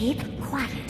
Keep quiet.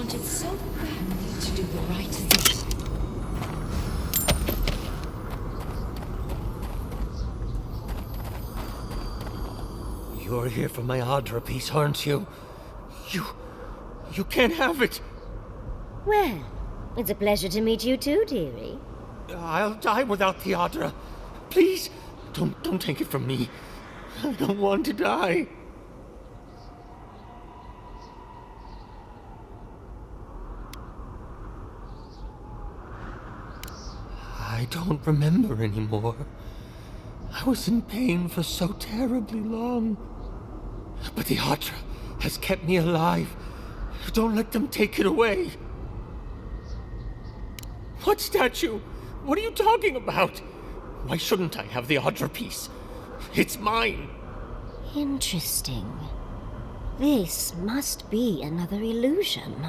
wanted so badly to do the right thing. You're here for my Adra piece, aren't you? You can't have it! Well, it's a pleasure to meet you too, dearie. I'll die without the Adra. Please, don't take it from me. I don't want to die. I don't remember anymore. I was in pain for so terribly long. But the Adra has kept me alive. Don't let them take it away. What statue? What are you talking about? Why shouldn't I have the Adra piece? It's mine. Interesting. This must be another illusion.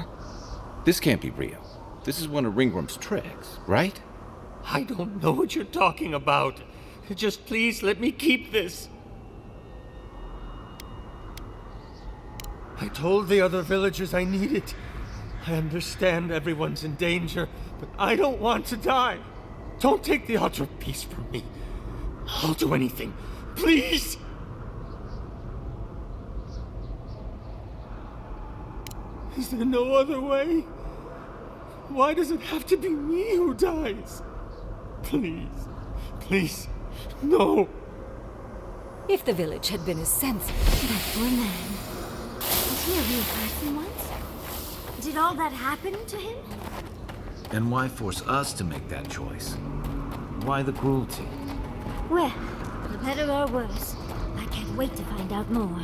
This can't be real. This is one of Ringworm's tricks, right? I don't know what you're talking about. Just please let me keep this. I told the other villagers I need it. I understand everyone's in danger, but I don't want to die. Don't take the Adra piece from me. I'll do anything. Please! Is there no other way? Why does it have to be me who dies? Please, please, no. If the village had been as sensible... That poor man. Was he a real person once? Did all that happen to him? And why force us to make that choice? Why the cruelty? Well, for better or worse, I can't wait to find out more.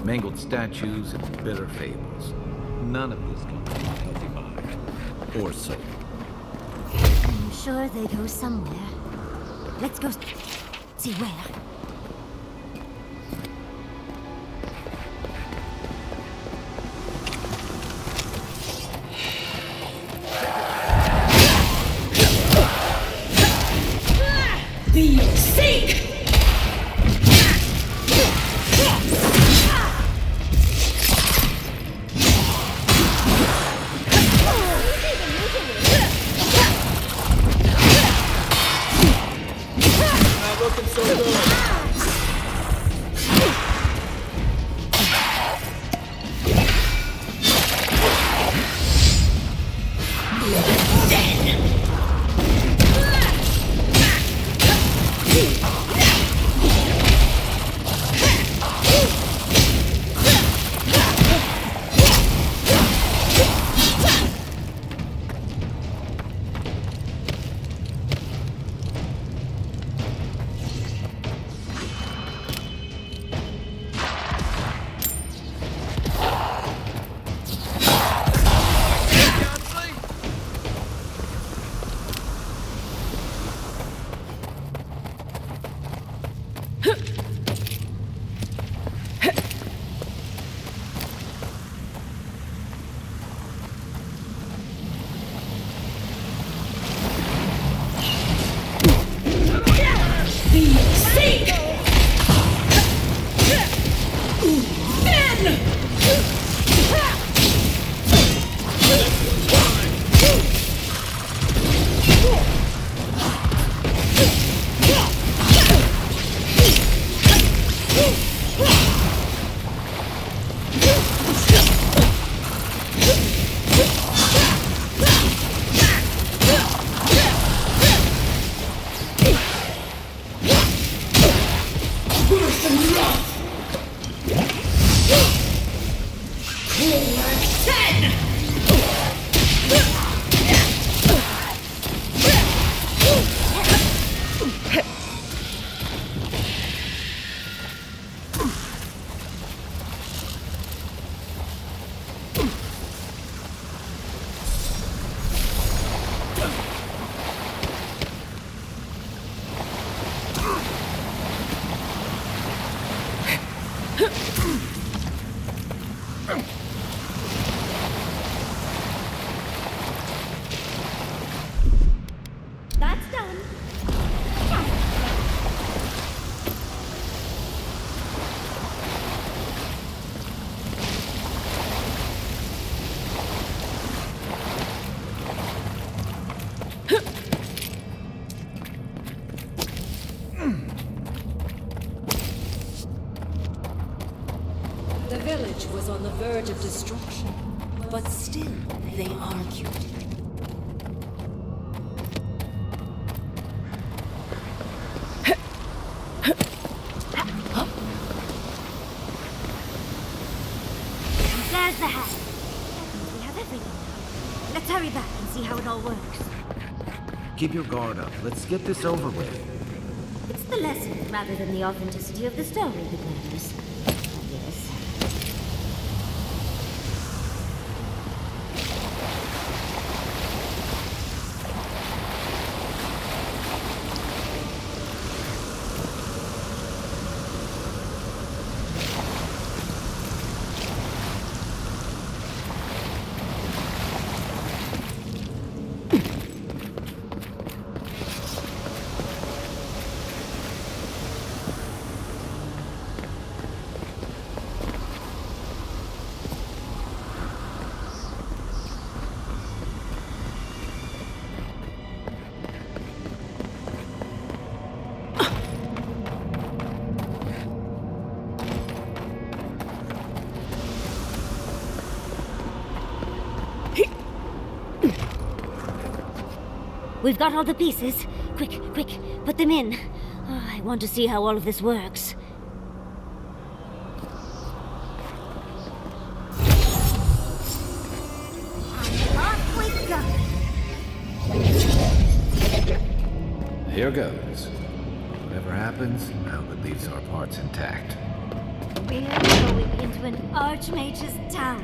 Mangled statues and bitter fables. None of this comes from a healthy mind. Or so. I'm sure they go somewhere. Let's go see where. village was on the verge of destruction, but still they argued. There's the hat. We have everything now. Let's hurry back and see how it all works. Keep your guard up. Let's get this over with. It's the lesson rather than the authenticity of the story that matters. Yes. We've got all the pieces. Quick, quick, put them in. Oh, I want to see how all of this works. And off we go. Here goes. Whatever happens, Albert leaves our parts intact. We're going into an archmage's tower.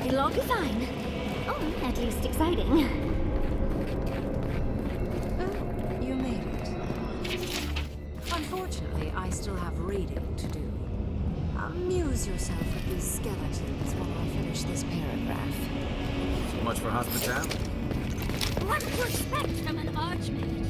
It'll all be fine. Oh, at least exciting. You made it. Unfortunately, I still have reading to do. Amuse yourself with these skeletons while I finish this paragraph. So much for hospitality. What do you expect from an archmage?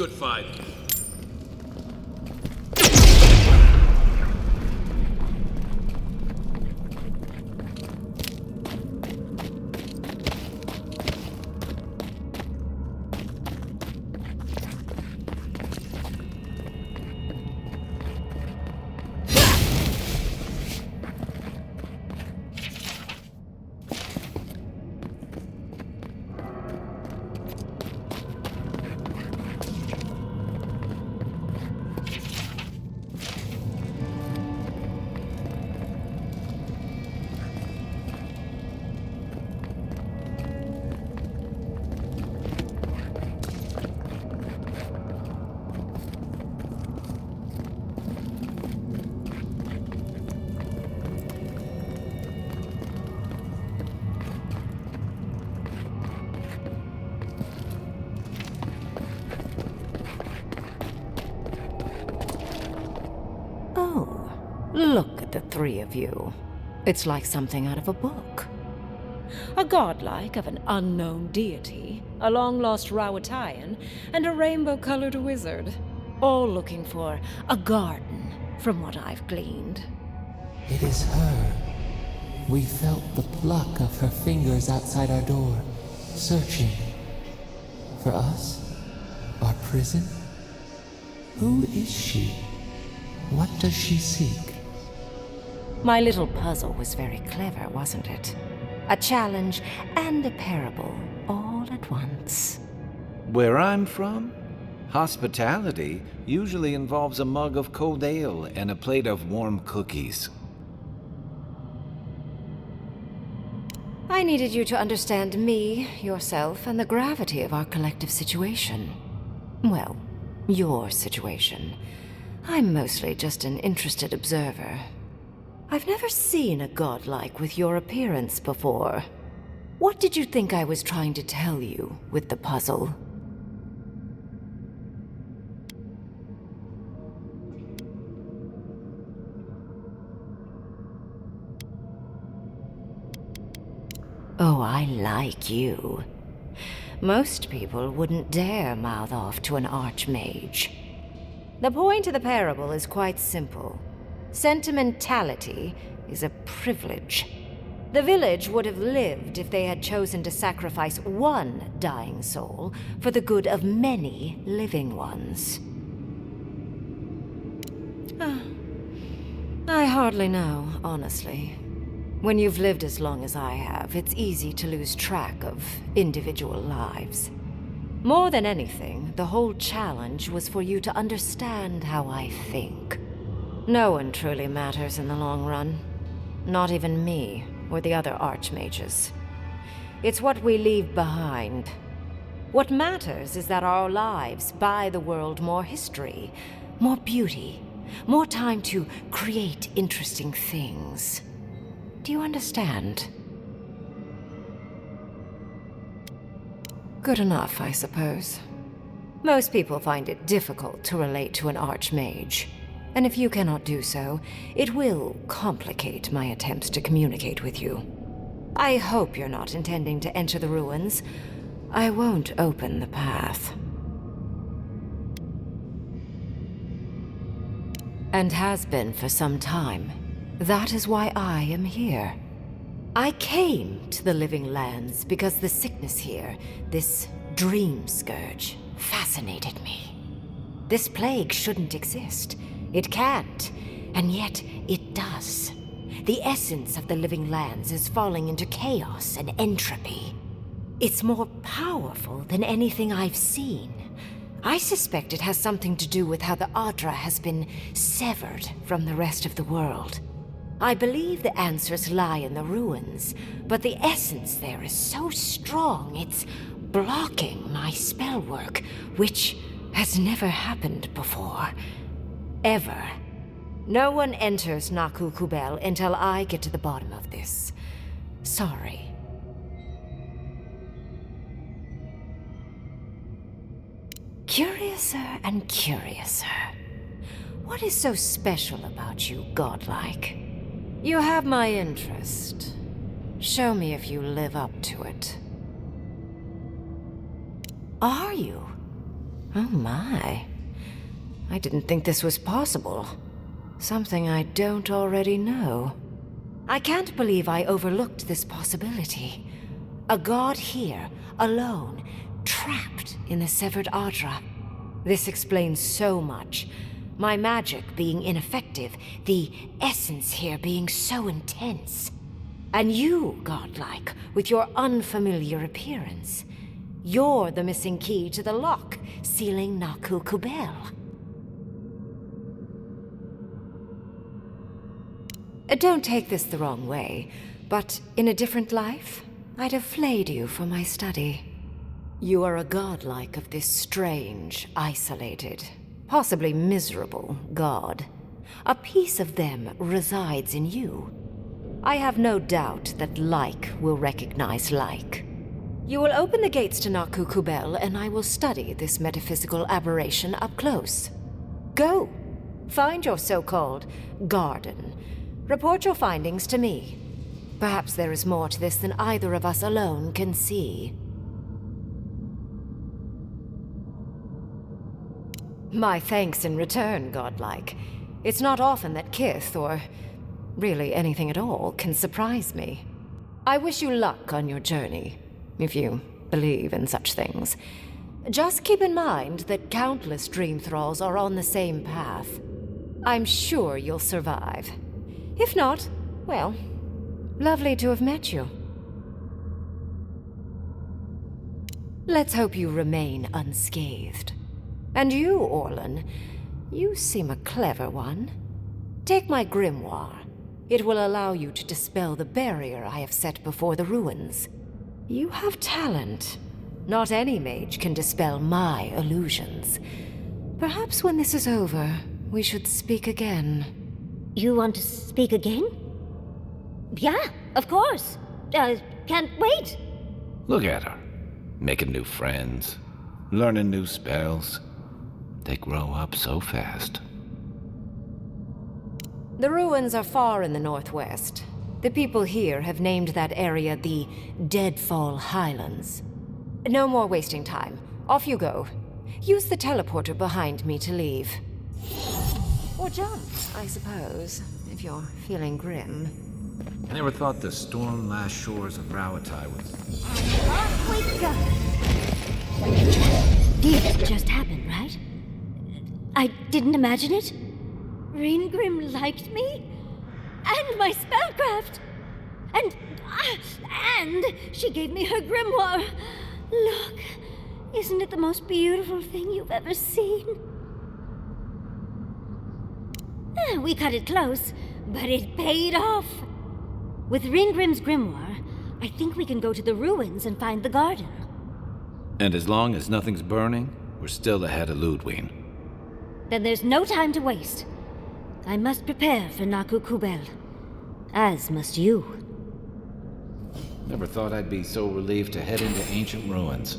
Good fight. Look at the three of you. It's like something out of a book. A godlike of an unknown deity, a long-lost Rawatayan, and a rainbow-colored wizard. All looking for a garden, from what I've gleaned. It is her. We felt the pluck of her fingers outside our door, searching. For us? Our prison? Who is she? What does she seek? My little puzzle was very clever, wasn't it? A challenge and a parable, all at once. Where I'm from, hospitality usually involves a mug of cold ale and a plate of warm cookies. I needed you to understand me, yourself, and the gravity of our collective situation. Well, your situation. I'm mostly just an interested observer. I've never seen a godlike with your appearance before. What did you think I was trying to tell you with the puzzle? Oh, I like you. Most people wouldn't dare mouth off to an archmage. The point of the parable is quite simple. Sentimentality is a privilege. The village would have lived if they had chosen to sacrifice one dying soul for the good of many living ones. I hardly know, honestly. When you've lived as long as I have, it's easy to lose track of individual lives. More than anything, the whole challenge was for you to understand how I think. No one truly matters in the long run. Not even me, or the other archmages. It's what we leave behind. What matters is that our lives buy the world more history, more beauty, more time to create interesting things. Do you understand? Good enough, I suppose. Most people find it difficult to relate to an archmage. And if you cannot do so, it will complicate my attempts to communicate with you. I hope you're not intending to enter the ruins. I won't open the path. And has been for some time. That is why I am here. I came to the Living Lands because the sickness here, this dream scourge, fascinated me. This plague shouldn't exist. It can't, and yet it does. The essence of the Living Lands is falling into chaos and entropy. It's more powerful than anything I've seen. I suspect it has something to do with how the Adra has been severed from the rest of the world. I believe the answers lie in the ruins, but the essence there is so strong it's blocking my spell work, which has never happened before. Ever. No one enters Naku Kubel until I get to the bottom of this. Sorry. Curiouser and curiouser. What is so special about you, godlike? You have my interest. Show me if you live up to it. Are you? Oh my. I didn't think this was possible. Something I don't already know. I can't believe I overlooked this possibility. A god here, alone, trapped in the severed Adra. This explains so much. My magic being ineffective, the essence here being so intense. And you, godlike, with your unfamiliar appearance. You're the missing key to the lock, sealing Naku Kubel. Don't take this the wrong way, but in a different life, I'd have flayed you for my study. You are a godlike of this strange, isolated, possibly miserable god. A piece of them resides in you. I have no doubt that like will recognize like. You will open the gates to Naku Kubel, and I will study this metaphysical aberration up close. Go! Find your so-called garden. Report your findings to me. Perhaps there is more to this than either of us alone can see. My thanks in return, godlike. It's not often that Kith, or really anything at all, can surprise me. I wish you luck on your journey, if you believe in such things. Just keep in mind that countless dream thralls are on the same path. I'm sure you'll survive. If not, well, lovely to have met you. Let's hope you remain unscathed. And you, Orlan, you seem a clever one. Take my grimoire. It will allow you to dispel the barrier I have set before the ruins. You have talent. Not any mage can dispel my illusions. Perhaps when this is over, we should speak again. You want to speak again? Yeah, of course. Can't wait. Look at her. Making new friends. Learning new spells. They grow up so fast. The ruins are far in the northwest. The people here have named that area the Deadfall Highlands. No more wasting time. Off you go. Use the teleporter behind me to leave. Or jump, I suppose, if you're feeling grim. I never thought the storm-lashed shores of Rawatai was... Wake up! This just happened, right? I didn't imagine it. Ringrim liked me? And my spellcraft! And she gave me her grimoire! Look, isn't it the most beautiful thing you've ever seen? We cut it close, but it paid off. With Ringrim's grimoire, I think we can go to the ruins and find the garden. And as long as nothing's burning, we're still ahead of Ludwig. Then there's no time to waste. I must prepare for Naku Kubel. As must you. Never thought I'd be so relieved to head into ancient ruins.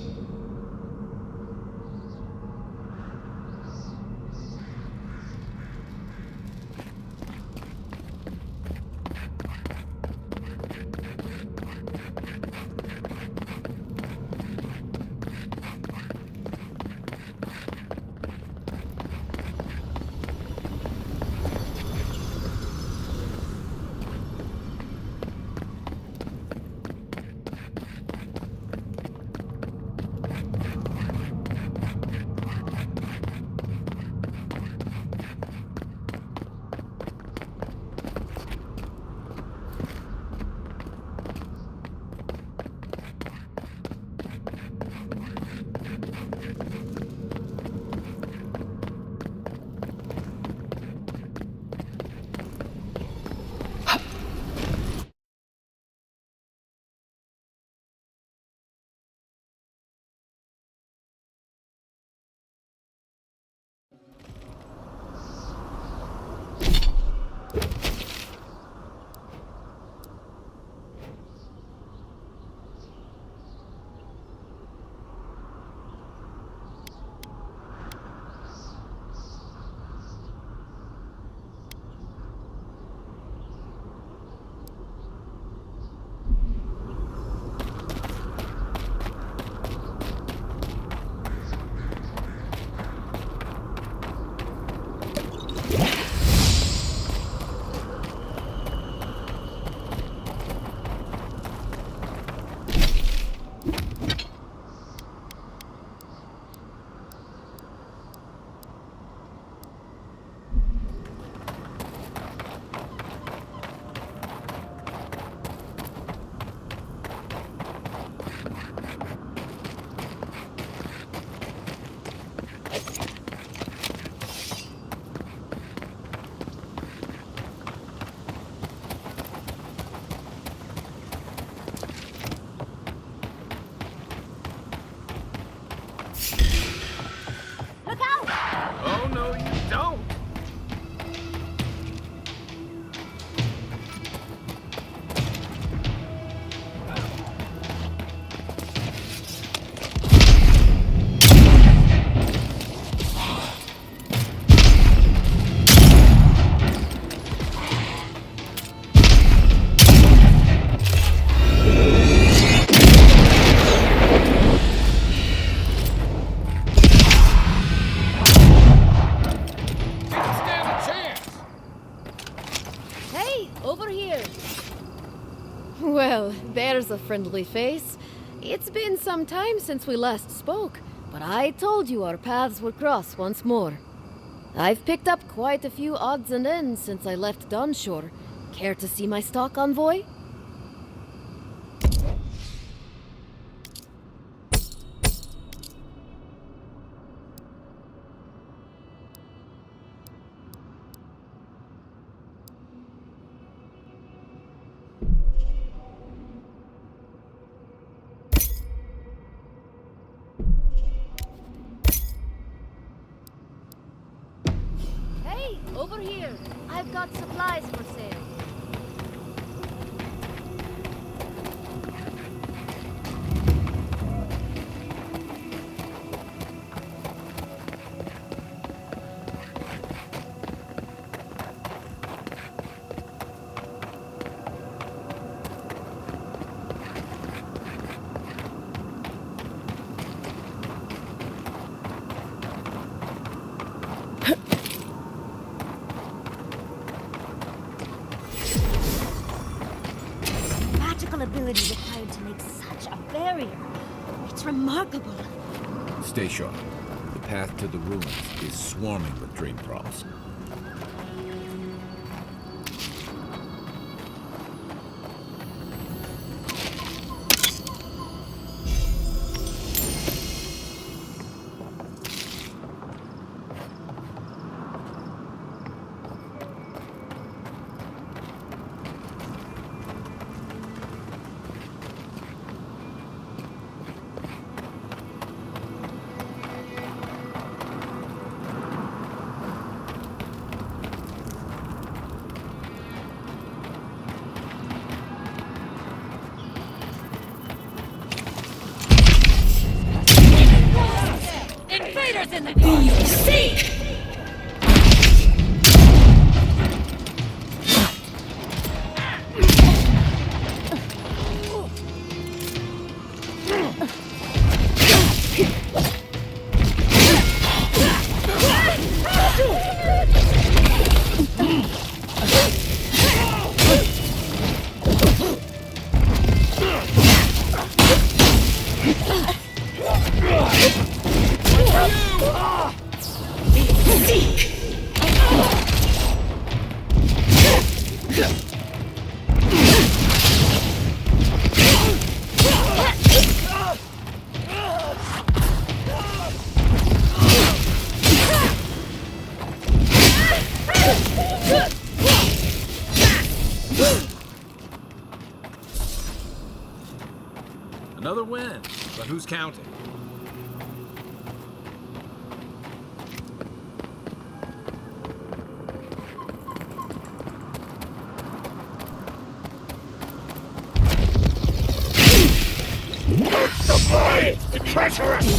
Look out! Oh, no, you don't. Well, there's a friendly face. It's been some time since we last spoke, but I told you our paths would cross once more. I've picked up quite a few odds and ends since I left Dawnshore. Care to see my stock, envoy? Over here. I've got supplies for sale. Ability required to make such a barrier. It's remarkable. Stay sharp. The path to the ruins is swarming with dream thralls. Invaders in the dark! See! Another win, but who's counting? The blade! The treacherous!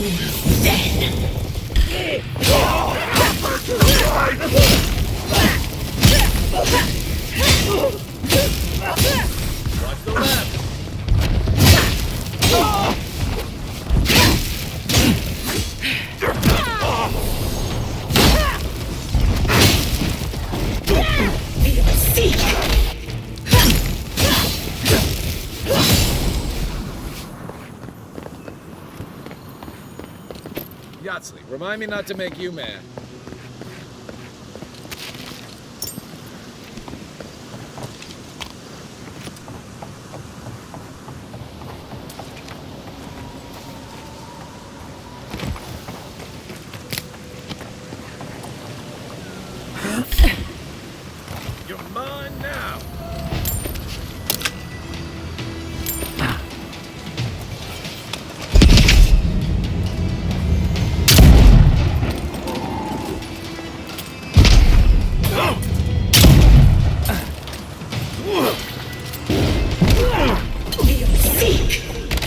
Watch the left. Yatsley, remind me not to make you mad. You're mine now.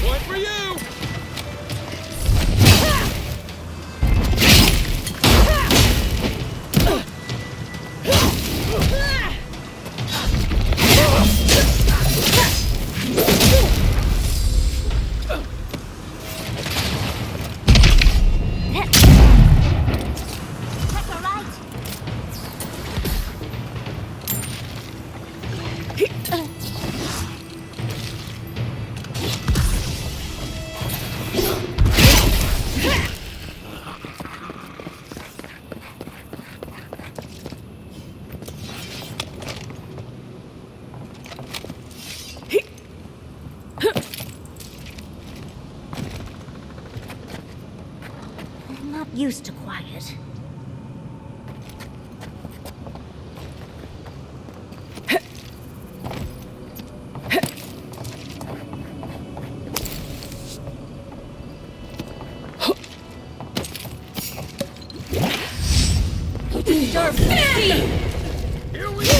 Point for you. I'm not used to quiet. Here we go.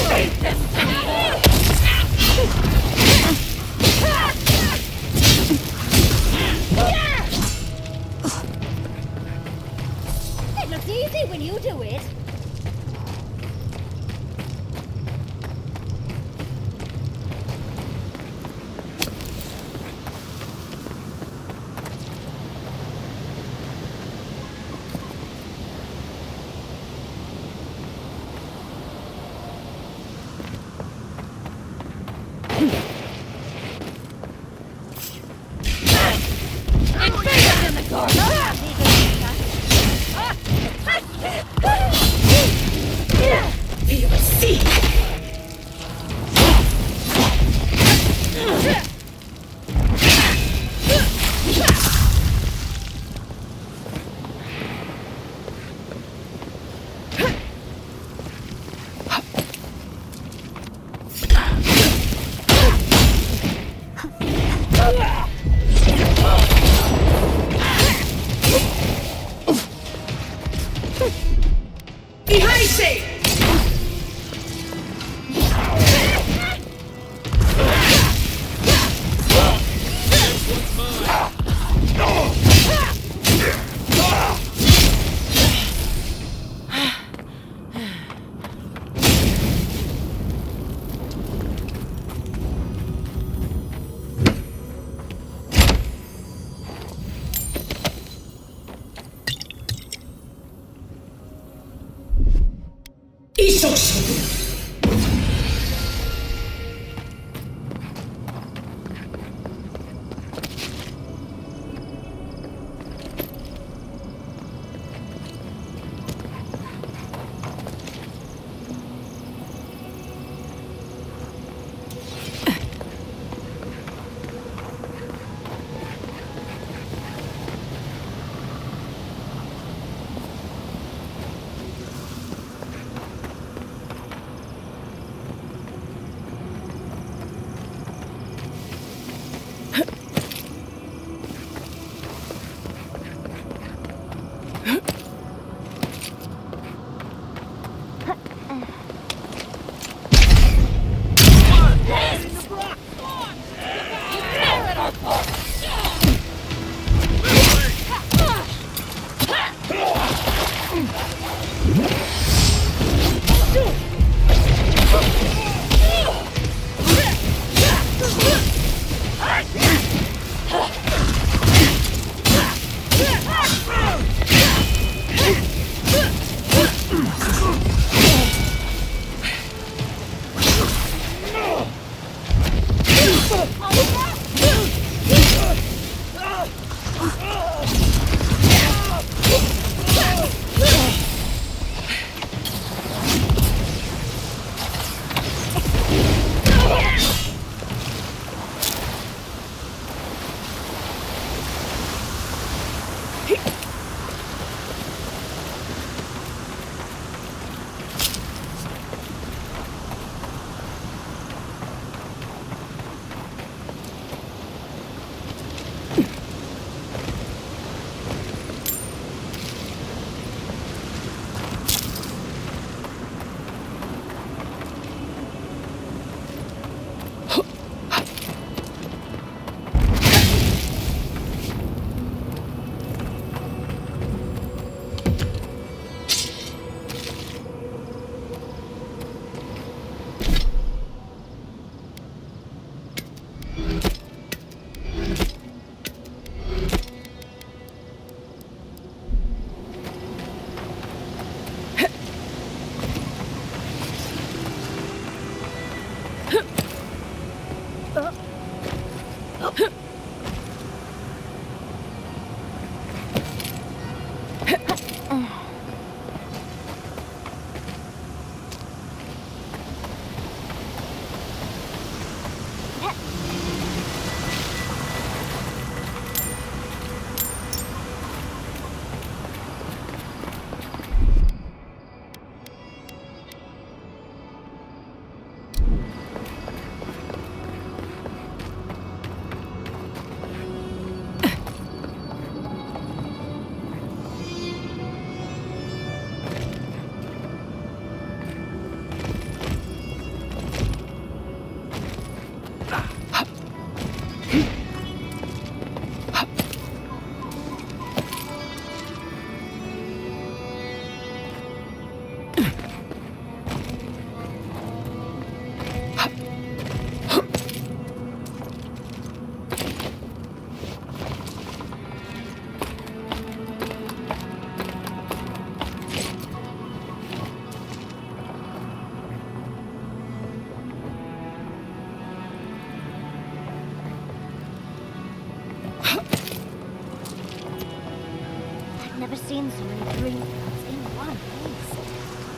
seen so many dream worlds in one place.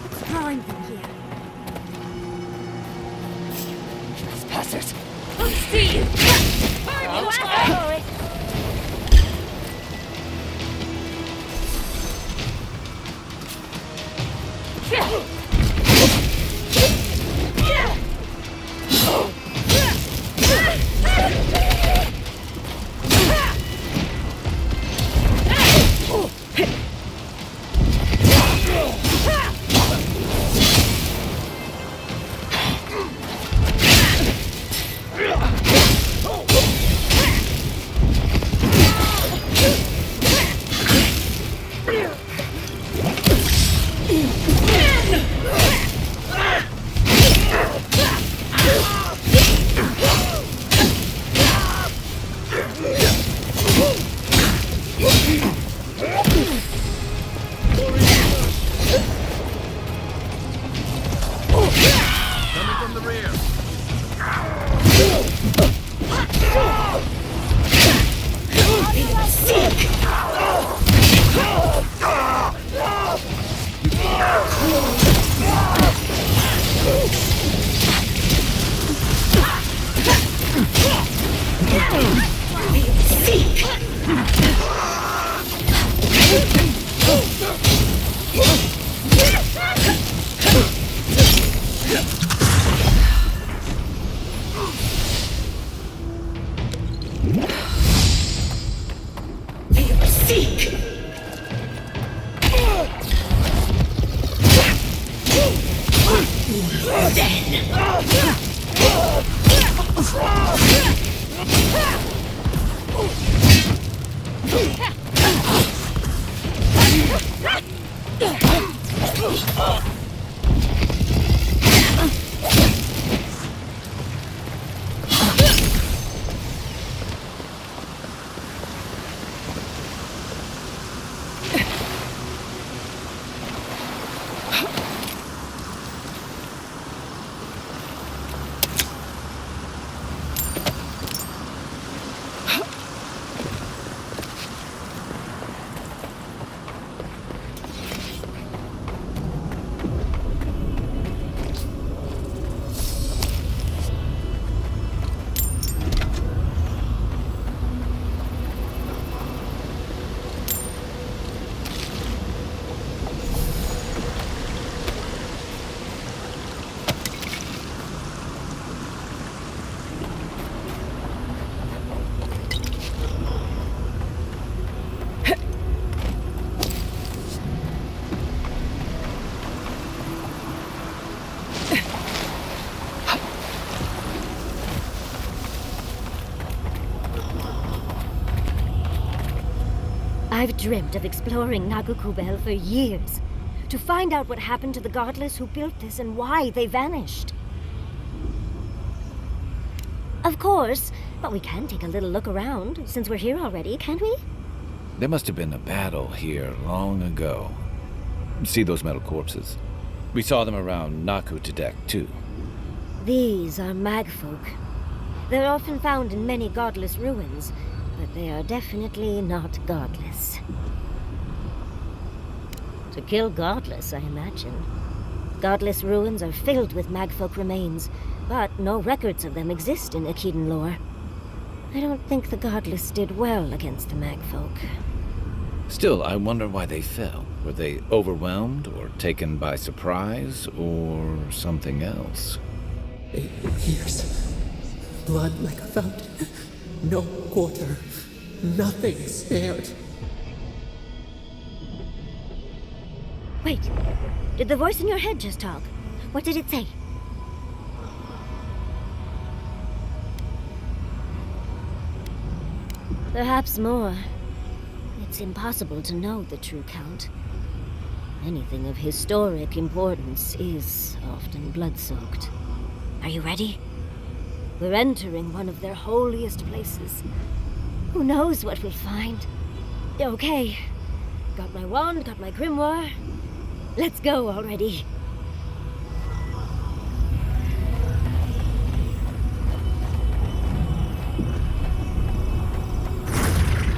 What's drawing them here? Trespassers! Obsidian! I've dreamt of exploring Nagakubel for years, to find out what happened to the godless who built this and why they vanished. Of course, but we can take a little look around, since we're here already, can't we? There must have been a battle here long ago. See those metal corpses? We saw them around Nakutadek, too. These are magfolk. They're often found in many godless ruins, but they are definitely not godless. To kill godless, I imagine. Godless ruins are filled with magfolk remains, but no records of them exist in Akhidan lore. I don't think the godless did well against the magfolk. Still, I wonder why they fell. Were they overwhelmed, or taken by surprise, or something else? 8 years. Blood like a fountain. No quarter. Nothing spared. Wait, did the voice in your head just talk? What did it say? Perhaps more. It's impossible to know the true count. Anything of historic importance is often blood-soaked. Are you ready? We're entering one of their holiest places. Who knows what we'll find? Okay. Got my wand, got my grimoire. Let's go already.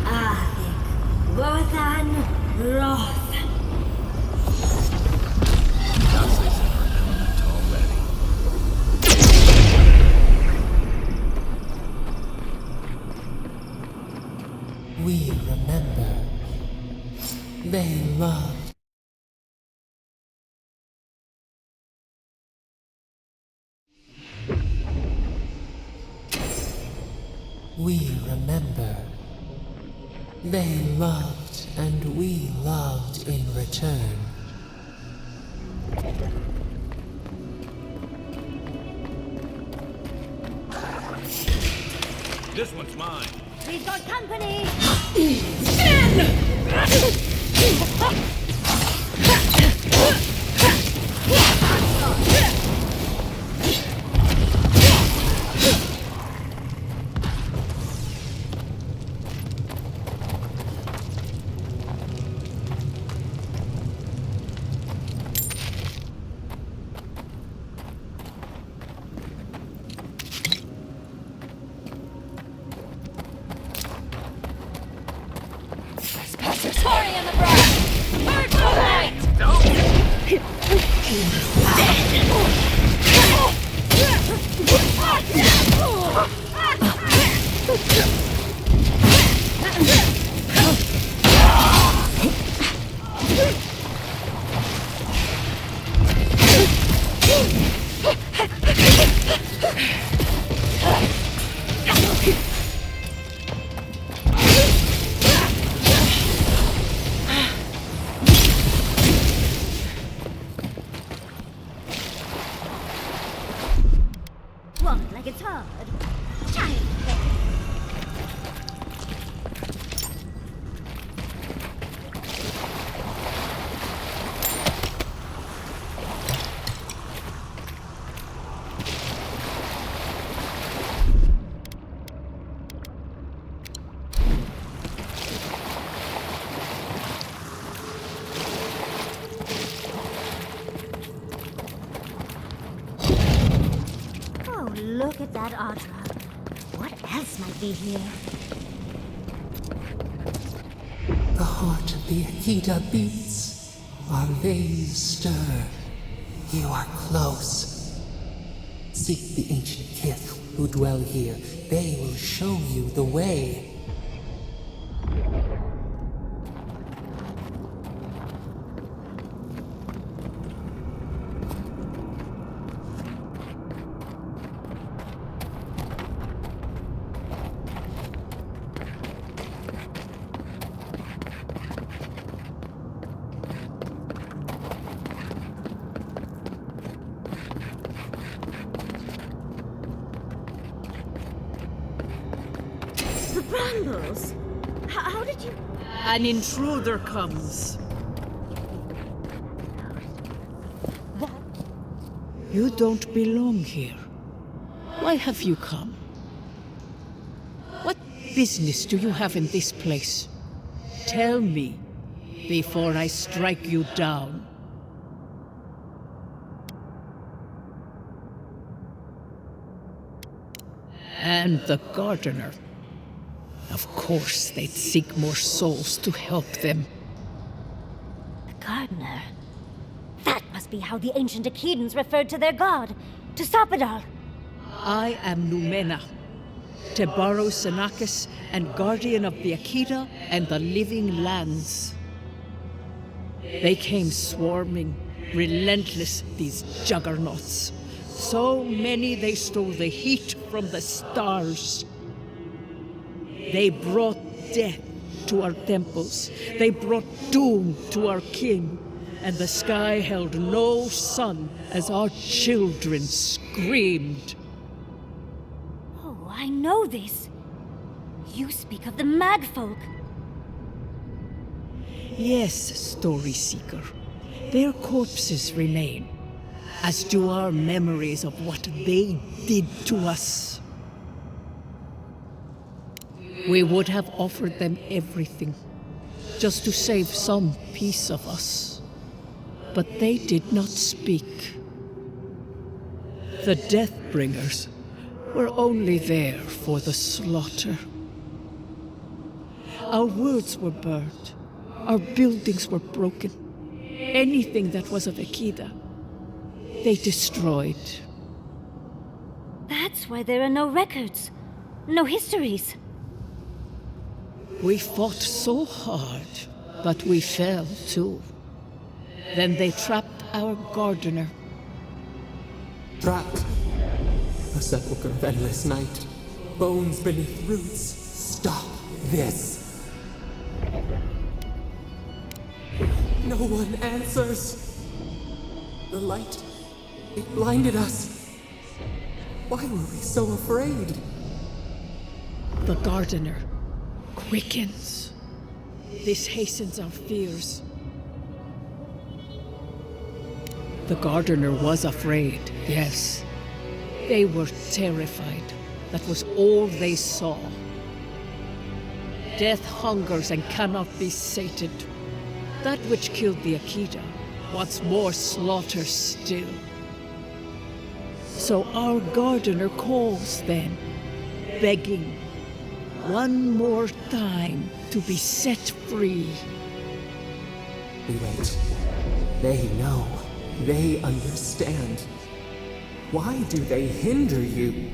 Ahik, Bothan, Roh. They loved. We remember. They loved and we loved in return. This one's mine. We've got company! Tori in the brush! Bird for light! Walk like it's hard. Shine. Look at that Audra. What else might be here? The heart of the Akita beats. Our veins stir. You are close. Seek the ancient kith who dwell here. They will show you the way. Brambles! How did you... An intruder comes. What? You don't belong here. Why have you come? What business do you have in this place? Tell me, before I strike you down. And the gardener. Of course, they'd seek more souls to help them. The gardener. That must be how the ancient Akidans referred to their god. To stop it all. I am Numena, Tebaro Senakis, and guardian of the Akita and the living lands. They came swarming, relentless, these juggernauts. So many they stole the heat from the stars. They brought death to our temples. They brought doom to our king. And the sky held no sun as our children screamed. Oh, I know this. You speak of the Magfolk. Yes, Story Seeker. Their corpses remain, as do our memories of what they did to us. We would have offered them everything, just to save some piece of us. But they did not speak. The Deathbringers were only there for the slaughter. Our words were burned. Our buildings were broken. Anything that was of Akita, they destroyed. That's why there are no records, no histories. We fought so hard, But we fell, too. Then they trapped our gardener. Trapped. A sepulchre of endless night. Bones beneath roots. Stop this. No one answers. The light, it blinded us. Why were we so afraid? The gardener quickens. This hastens our fears. The gardener was afraid, yes. They were terrified. That was all they saw. Death hungers and cannot be sated. That which killed the Akita wants more slaughter still. So our gardener calls then, begging one more time to be set free. We wait. They know. They understand. Why do they hinder you?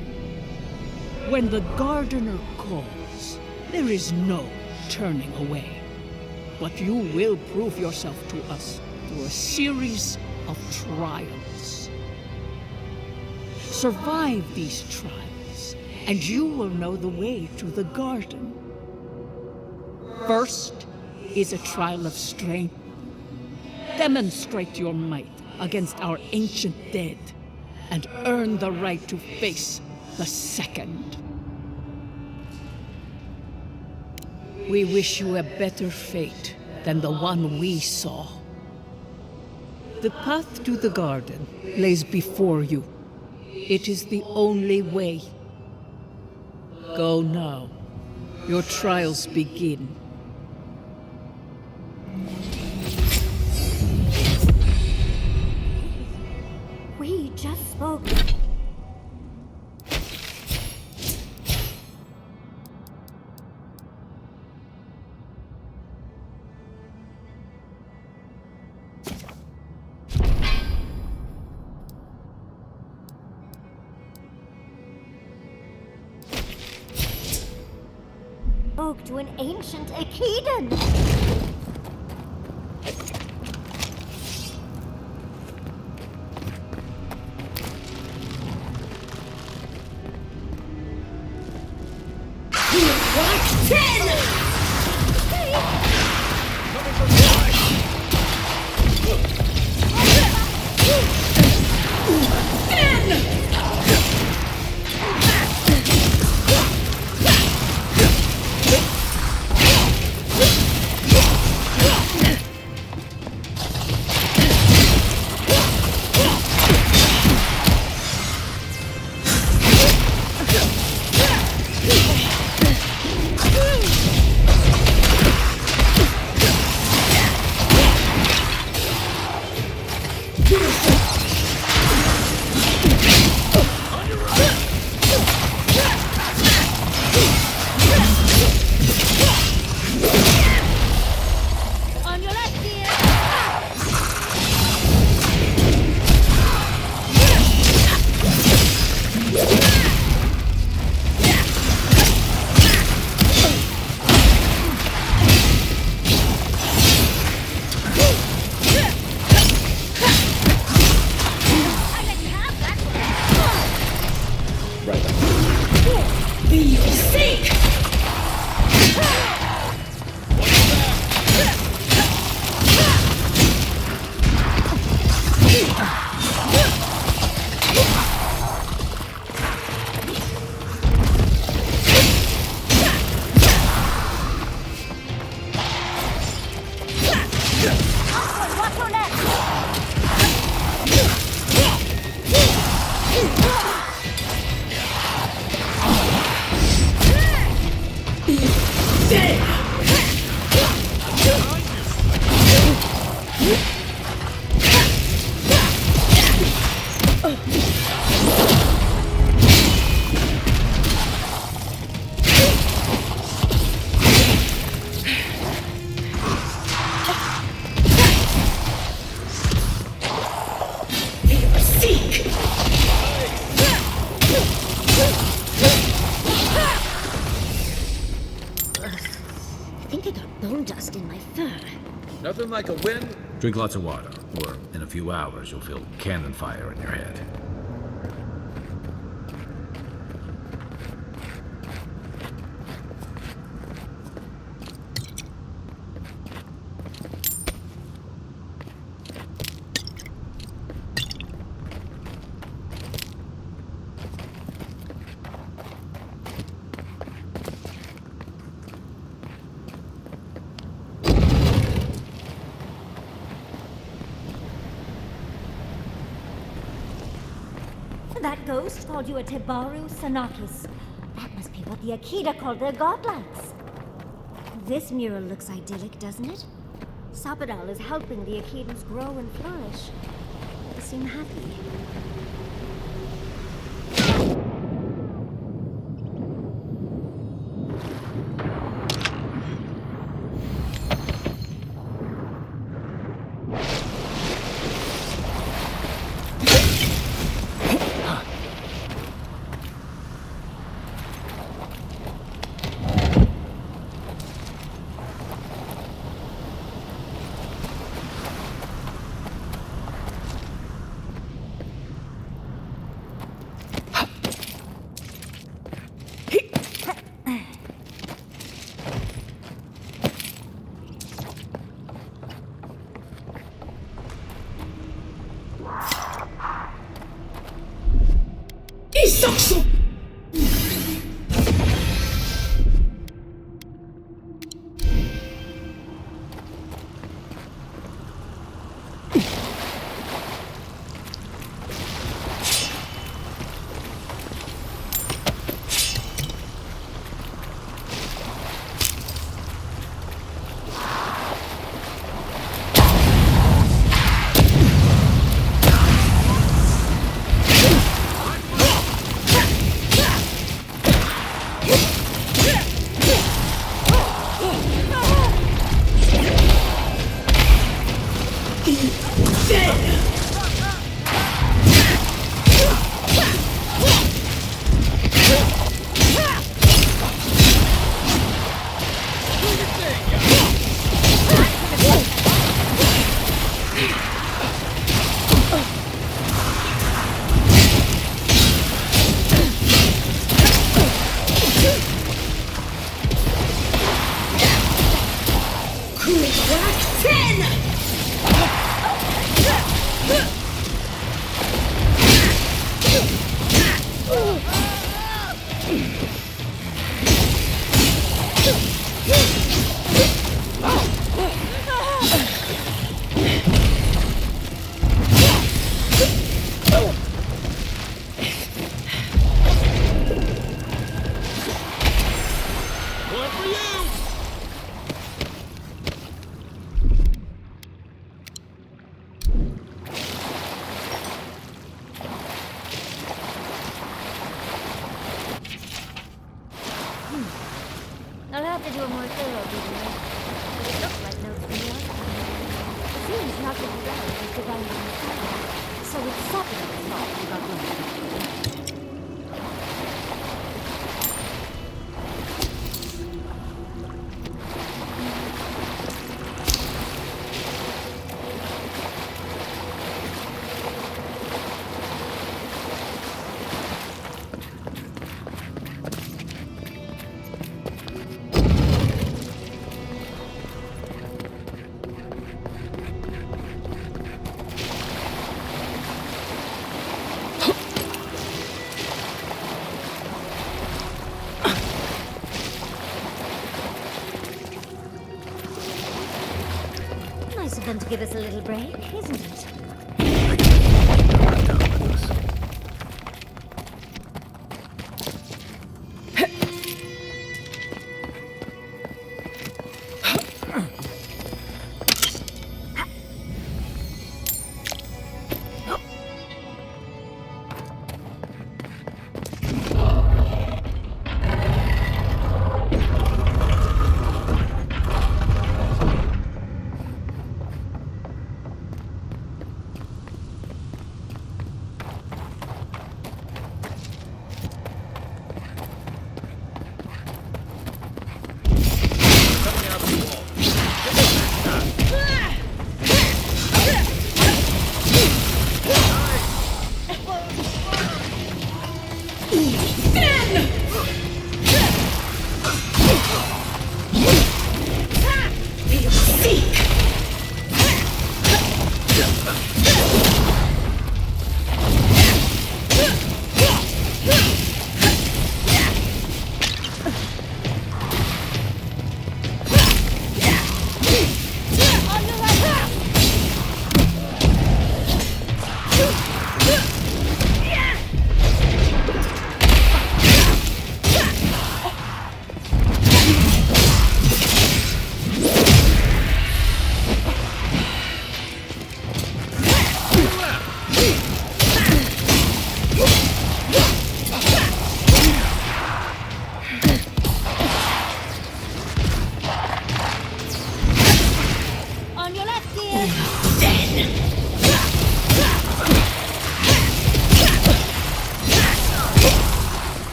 When the gardener calls, there is no turning away. But you will prove yourself to us through a series of trials. Survive these trials, and you will know the way to the garden. First is a trial of strength. Demonstrate your might against our ancient dead, and earn the right to face the second. We wish you a better fate than the one we saw. The path to the garden lays before you. It is the only way. Go now. Your trials begin. We just spoke. Spoke to an ancient Akitan. sawdust in my fur. Nothing like a wind. Drink lots of water, or in a few hours you'll feel cannon fire in your head. That ghost called you a Tebaru Sanakis. That must be what the Akita called their godlikes. This mural looks idyllic, doesn't it? Sapadal is helping the Akitans grow and flourish. They seem happy. I'll have to do a more thorough video, but it looks like notes from the archive. It seems not to be relevant with divine inside, so it's Saturday fault we got wrong. Nice of them to give us a little break, isn't it?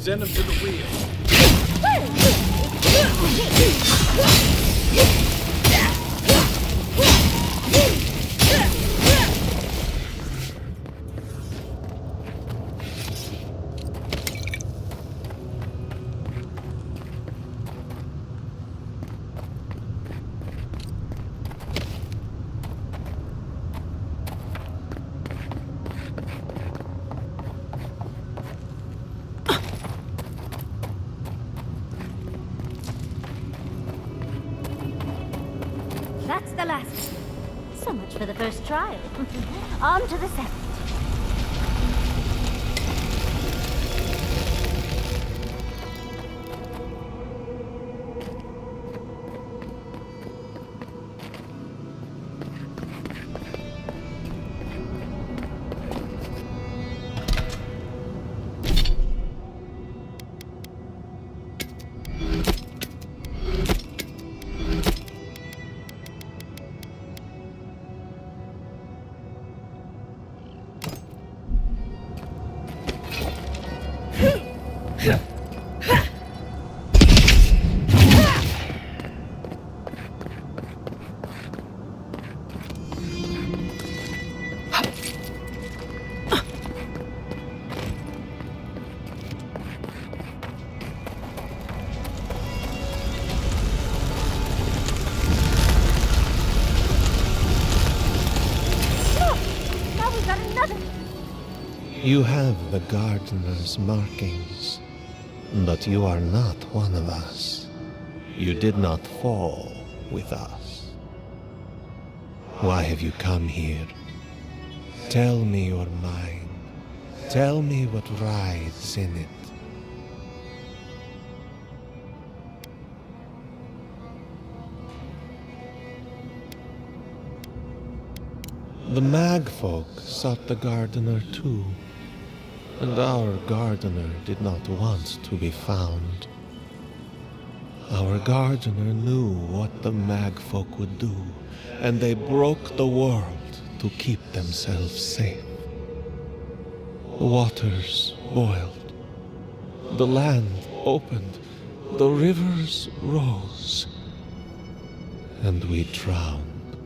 Send him to the wheel. That's the last. So much for the first trial. On to the second. You have the gardener's markings, but you are not one of us. You did not fall with us. Why have you come here? Tell me your mind. Tell me what rides in it. The Magfolk sought the gardener too, and our gardener did not want to be found. Our gardener knew what the Magfolk would do, and they broke the world to keep themselves safe. The waters boiled, the land opened, the rivers rose, and we drowned.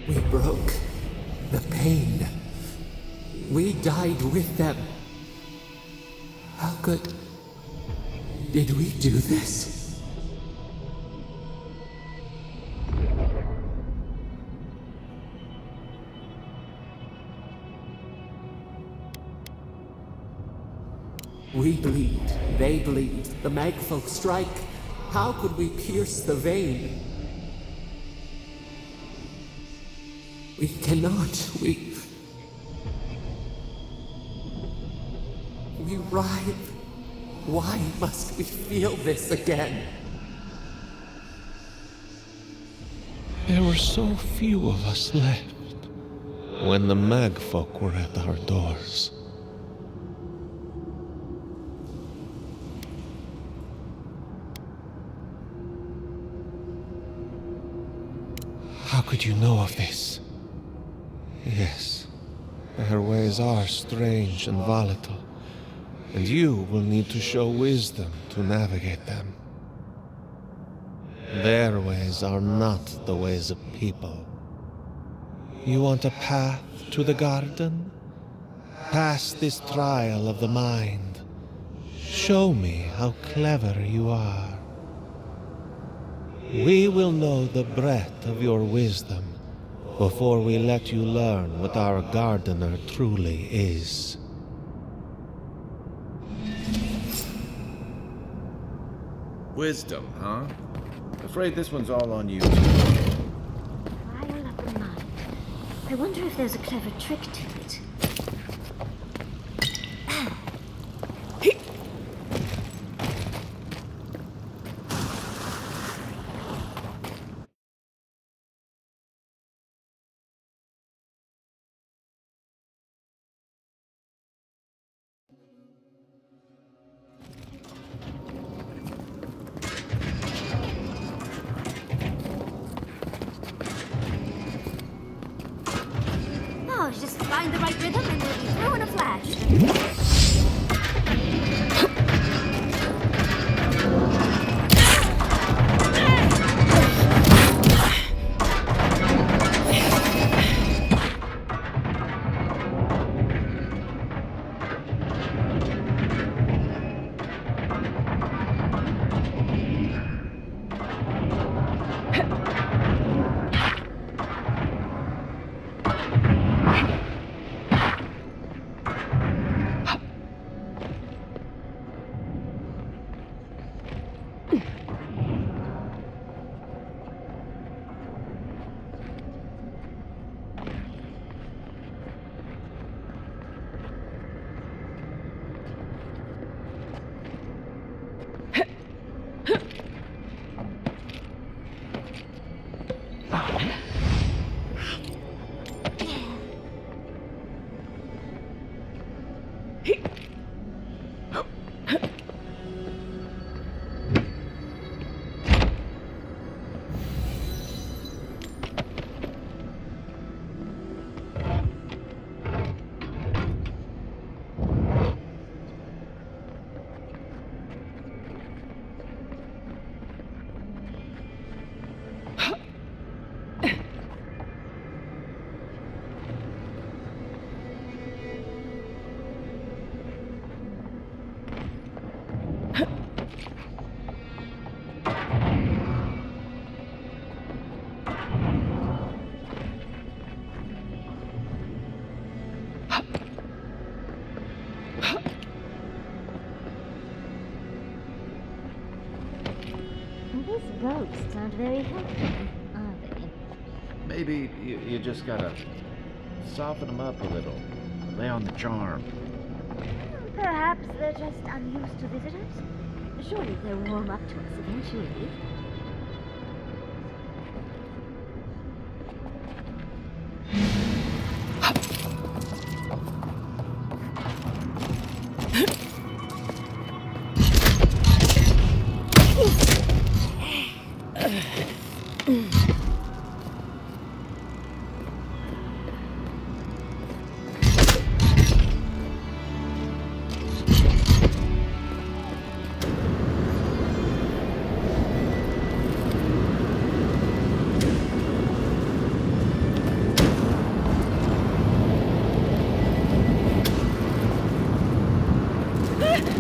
We broke the pain. We died with them. How did we do this? We bleed, they bleed, the magfolk strike. How could we pierce the vein? We cannot, we writhe. Why must we feel this again? There were so few of us left when the magfolk were at our doors. How could you know of this? Yes, their ways are strange and volatile, and you will need to show wisdom to navigate them. Their ways are not the ways of people. You want a path to the garden? Pass this trial of the mind. Show me how clever you are. We will know the breadth of your wisdom before we let you learn what our gardener truly is. Wisdom, huh? Afraid this one's all on you. Trial of the mind. I wonder if there's a clever trick to it. Just find the right rhythm and we'll be through in a flash. These ghosts aren't very helpful, are they? Maybe you just gotta soften them up a little. Lay on the charm. Perhaps they're just unused to visitors. Surely they'll warm up to us eventually.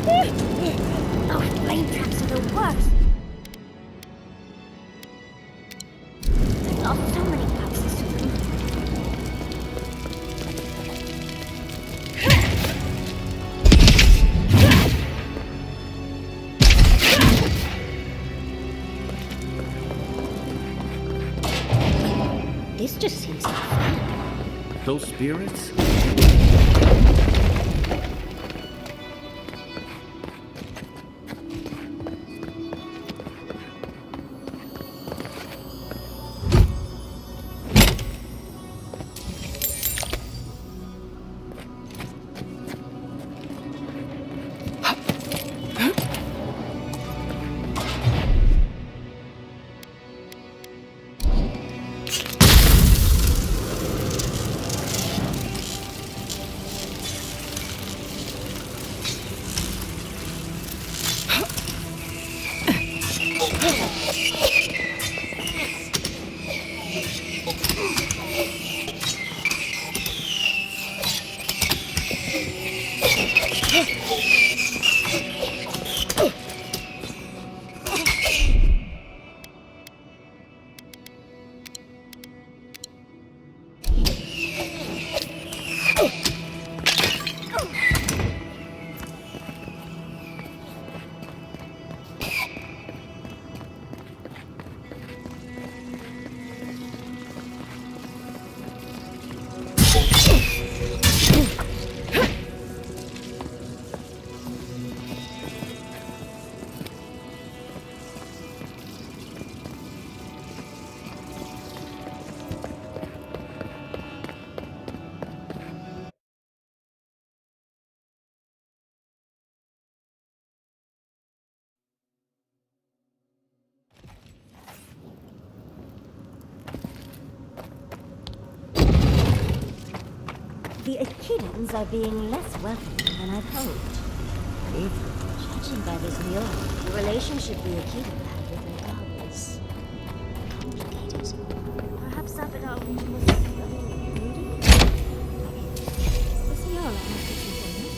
Those flame traps are the worst. I lost so many boxes to them. This just seems like fun. Those spirits? The Echidans are being less welcoming than I'd hoped. Judging by this mural, the relationship the Echidan had with their dog was complicated. Perhaps Abadal was a little moody? This mural must be something else.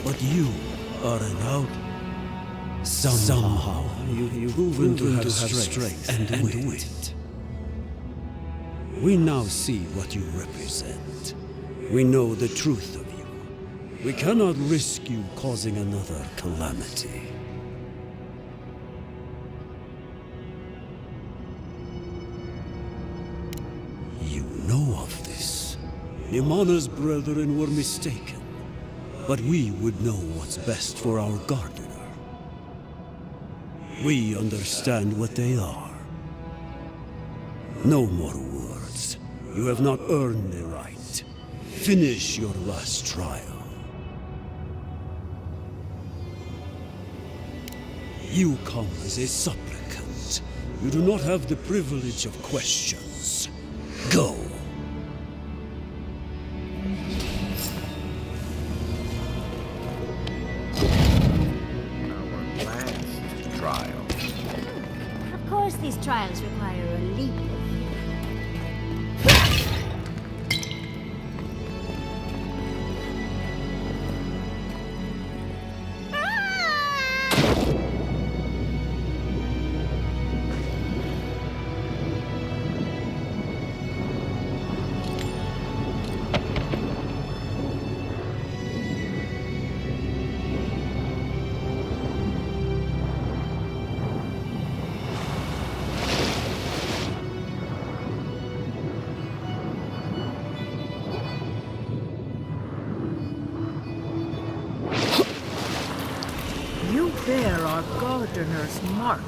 But you are allowed. Somehow you've proven to have strength and wit. We now see what you represent. We know the truth of you. We cannot risk you causing another calamity. You know of this. Imana's brethren were mistaken. But we would know what's best for our gardener. We understand what they are. No more words. You have not earned the right. Finish your last trial. You come as a supplicant. You do not have the privilege of questions. Go. trials require a leap of You bear our gardener's mark.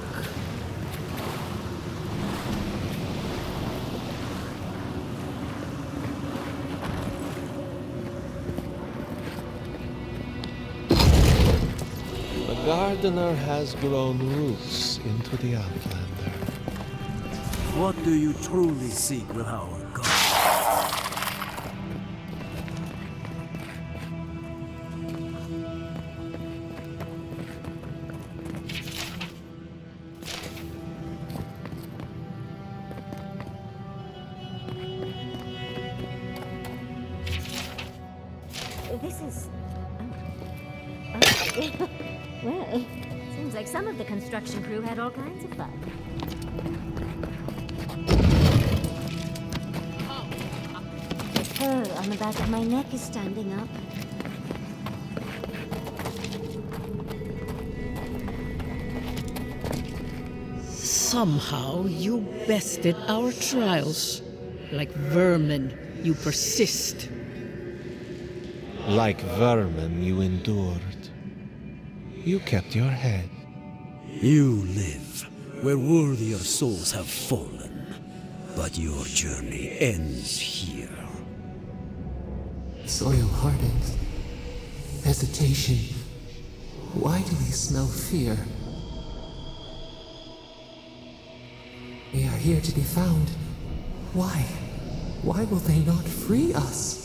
The gardener has grown roots into the Outlander. What do you truly seek with our God? This is... Oh. Well, seems like some of the construction crew had all kinds of fun. The fur on the back of my neck is standing up. Somehow you bested our trials. Like vermin, you persist. Like vermin, you endured. You kept your head. You live where worthier souls have fallen, but your journey ends here. Soil hardens. Hesitation. Why do we smell fear? They are here to be found. Why? Why will they not free us?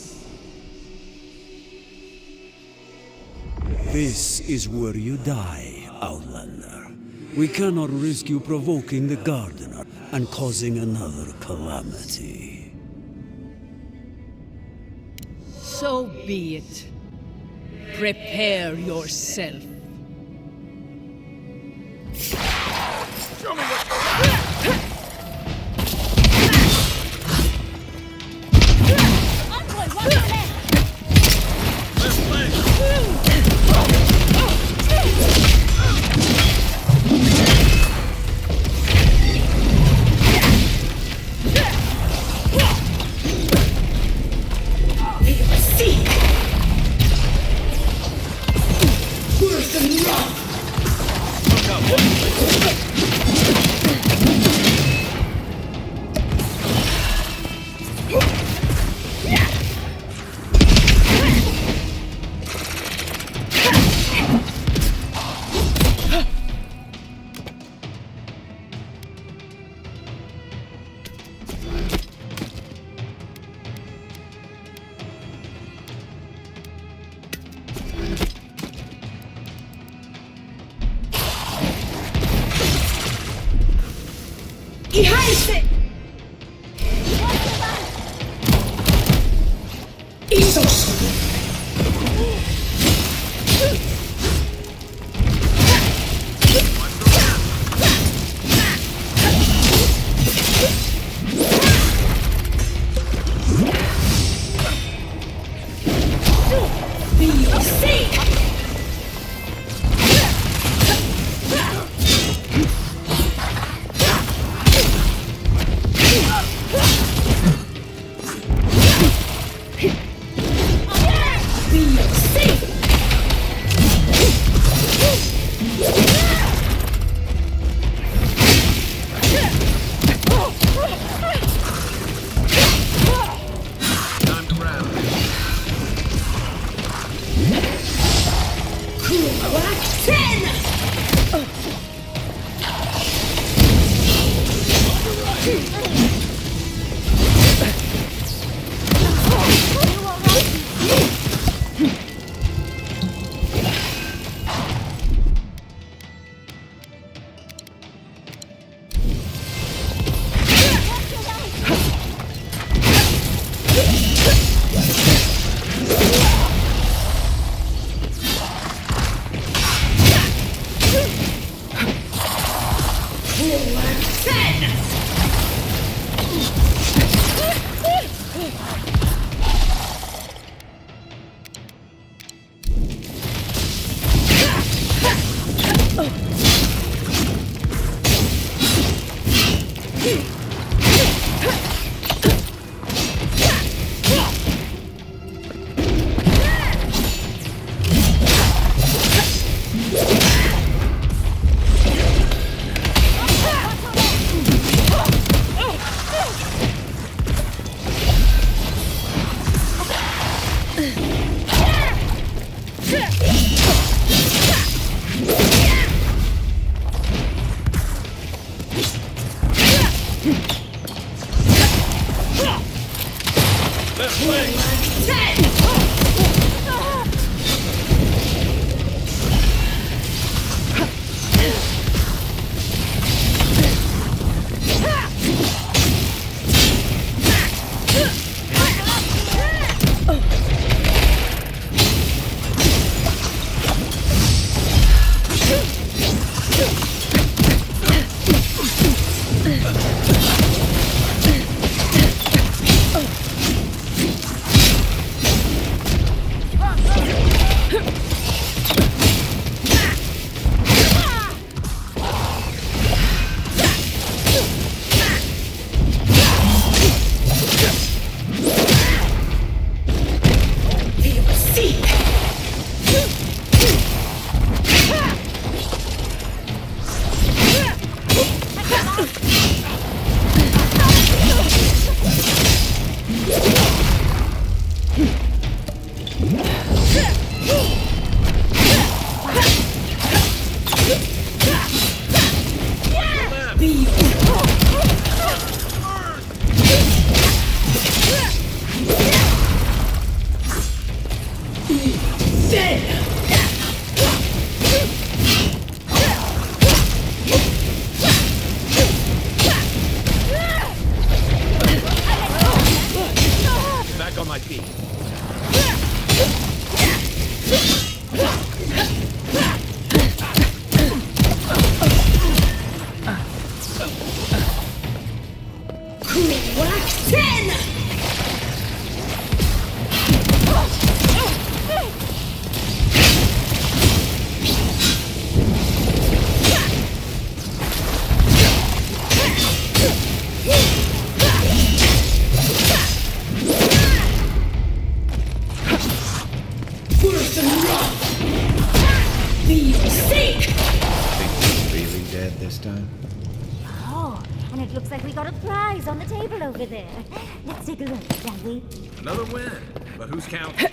This is where you die, Outlander. We cannot risk you provoking the Gardener and causing another calamity. So be it. Prepare yourself. Show me what Over there. Let's take a look, shall we? Another win, but who's counting?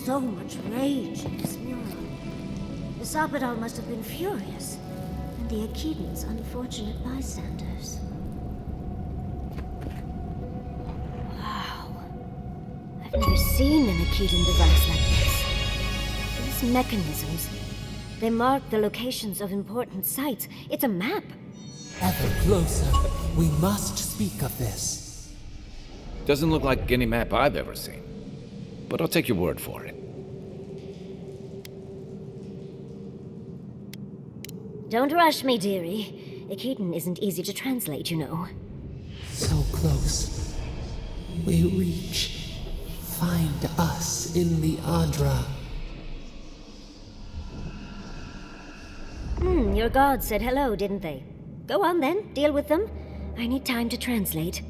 So much rage in this mural. The Sabadal must have been furious, and the Akidans unfortunate bystanders. Wow. I've never seen an Akidan device like this. These mechanisms, they mark the locations of important sites. It's a map. Ever closer. We must speak of this. Doesn't look like any map I've ever seen. But I'll take your word for it. Don't rush me, dearie. Akidan isn't easy to translate, you know. So close. We reach. Find us in the Adra. Your gods said hello, didn't they? Go on then, deal with them. I need time to translate.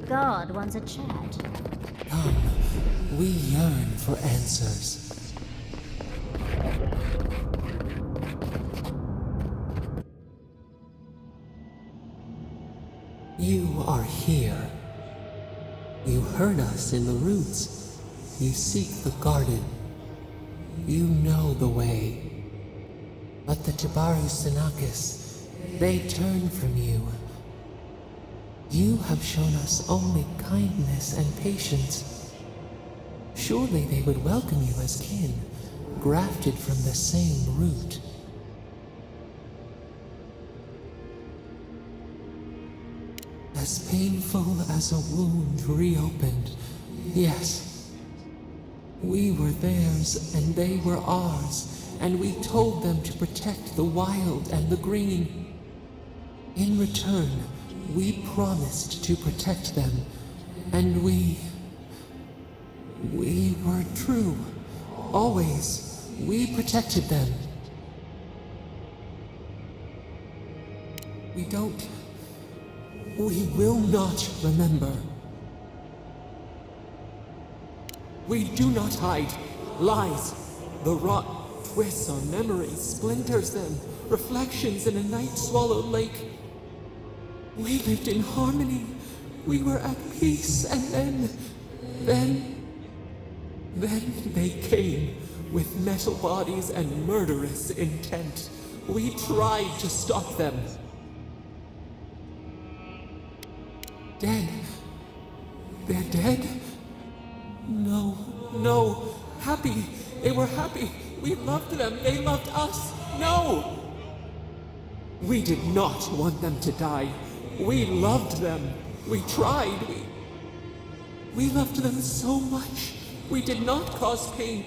God wants a chat. Come, we yearn for answers. You are here. You heard us in the roots. You seek the garden. You know the way. But the Tabaru Sanakis, they turn from you. You have shown us only kindness and patience. Surely they would welcome you as kin, grafted from the same root. As painful as a wound reopened, yes. We were theirs and they were ours, and we told them to protect the wild and the green. In return, we promised to protect them, and we were true. Always, we protected them. We will not remember. We do not hide. Lies. The rot twists our memories, splinters them, reflections in a night-swallowed lake. We lived in harmony. We were at peace, and then they came with metal bodies and murderous intent. We tried to stop them. Dead. They're dead? No. Happy. They were happy. We loved them. They loved us. No! We did not want them to die. We loved them. We tried. We loved them so much. We did not cause pain.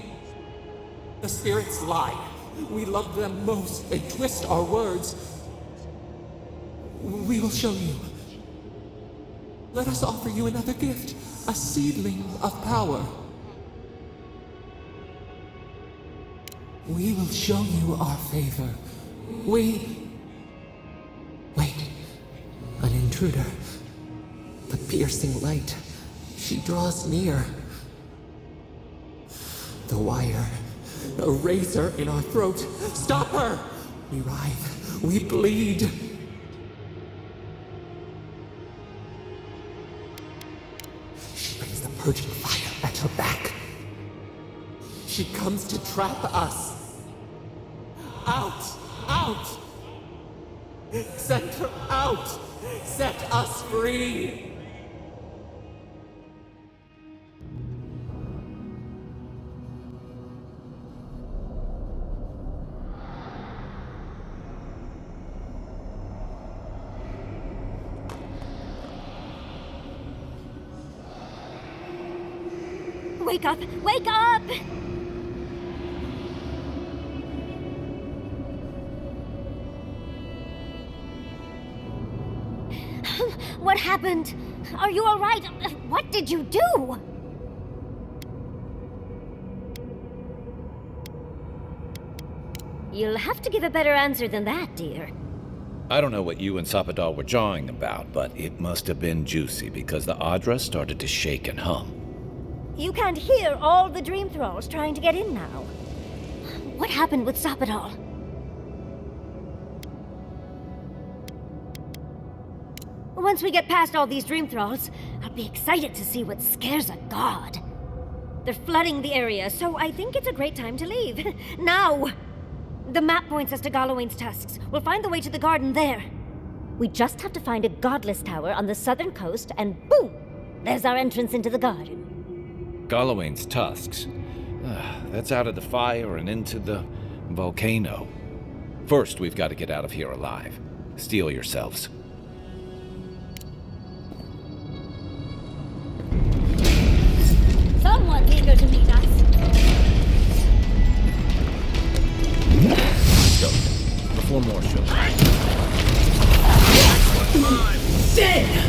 The spirits lie. We loved them most. They twist our words. We will show you. Let us offer you another gift, a seedling of power. We will show you our favor. Wait. An intruder. The piercing light. She draws near. The wire. A razor in our throat. Stop her! We writhe. We bleed. She brings the purging fire at her back. She comes to trap us. Out! Send her out! Set us free! Wake up! Wake up! What happened? Are you all right? What did you do? You'll have to give a better answer than that, dear. I don't know what you and Sapadal were jawing about, but it must have been juicy because the Adra started to shake and hum. You can't hear all the dream thralls trying to get in now. What happened with Sapadal? Once we get past all these dream thralls, I'll be excited to see what scares a god. They're flooding the area, so I think it's a great time to leave. Now! The map points us to Galawain's tusks. We'll find the way to the garden there. We just have to find a godless tower on the southern coast, and boom! There's our entrance into the garden. Galawain's tusks. That's out of the fire and into the volcano. First, we've got to get out of here alive. Steel yourselves. Someone's eager to meet us. Go. Before more show. Dead!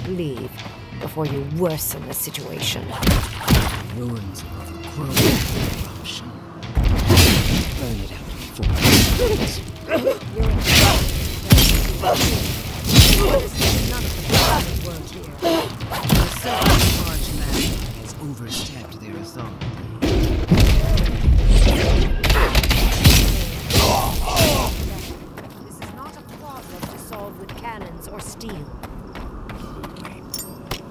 Leave before you worsen the situation. Ruins of a growing corruption. Burn it out before. None of the gods work here. A certain archmaster has overstepped their authority. This is not a problem to solve with cannons or steel.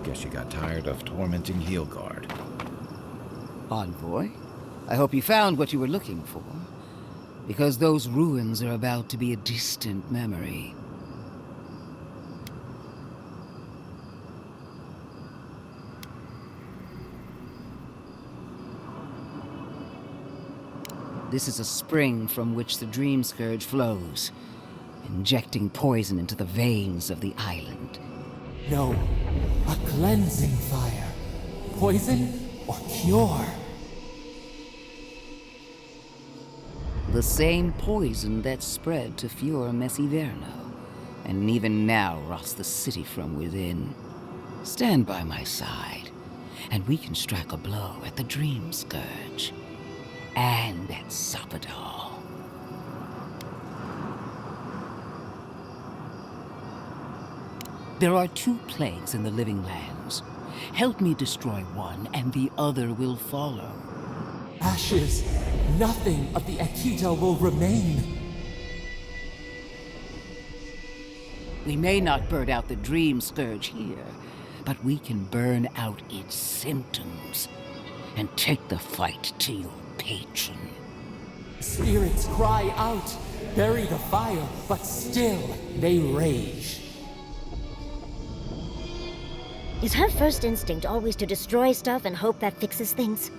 Guess you got tired of tormenting Heelguard. Envoy, I hope you found what you were looking for. Because those ruins are about to be a distant memory. This is a spring from which the Dream Scourge flows, injecting poison into the veins of the island. No, a cleansing fire. Poison or cure? The same poison that spread to Fior Messiverno, and even now rots the city from within. Stand by my side, and we can strike a blow at the Dream Scourge. And at Sapadal. There are two plagues in the living lands. Help me destroy one, and the other will follow. Ashes. Nothing of the Akita will remain. We may not burn out the Dream Scourge here, but we can burn out its symptoms and take the fight to your patron. Spirits cry out, bury the fire, but still they rage. Is her first instinct always to destroy stuff and hope that fixes things?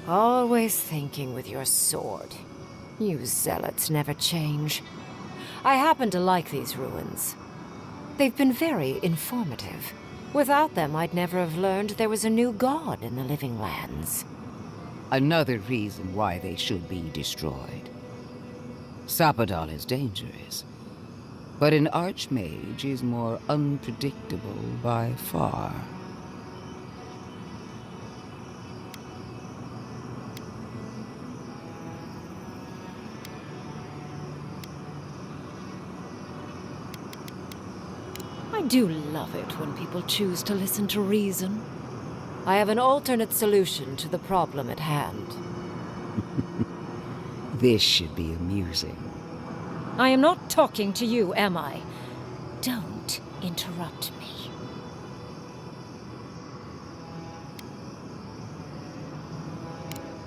Always thinking with your sword. You zealots never change. I happen to like these ruins. They've been very informative. Without them, I'd never have learned there was a new god in the living lands. Another reason why they should be destroyed. Sapadal is dangerous, but an archmage is more unpredictable by far. I do love it when people choose to listen to reason. I have an alternate solution to the problem at hand. This should be amusing. I am not talking to you, am I? Don't interrupt me.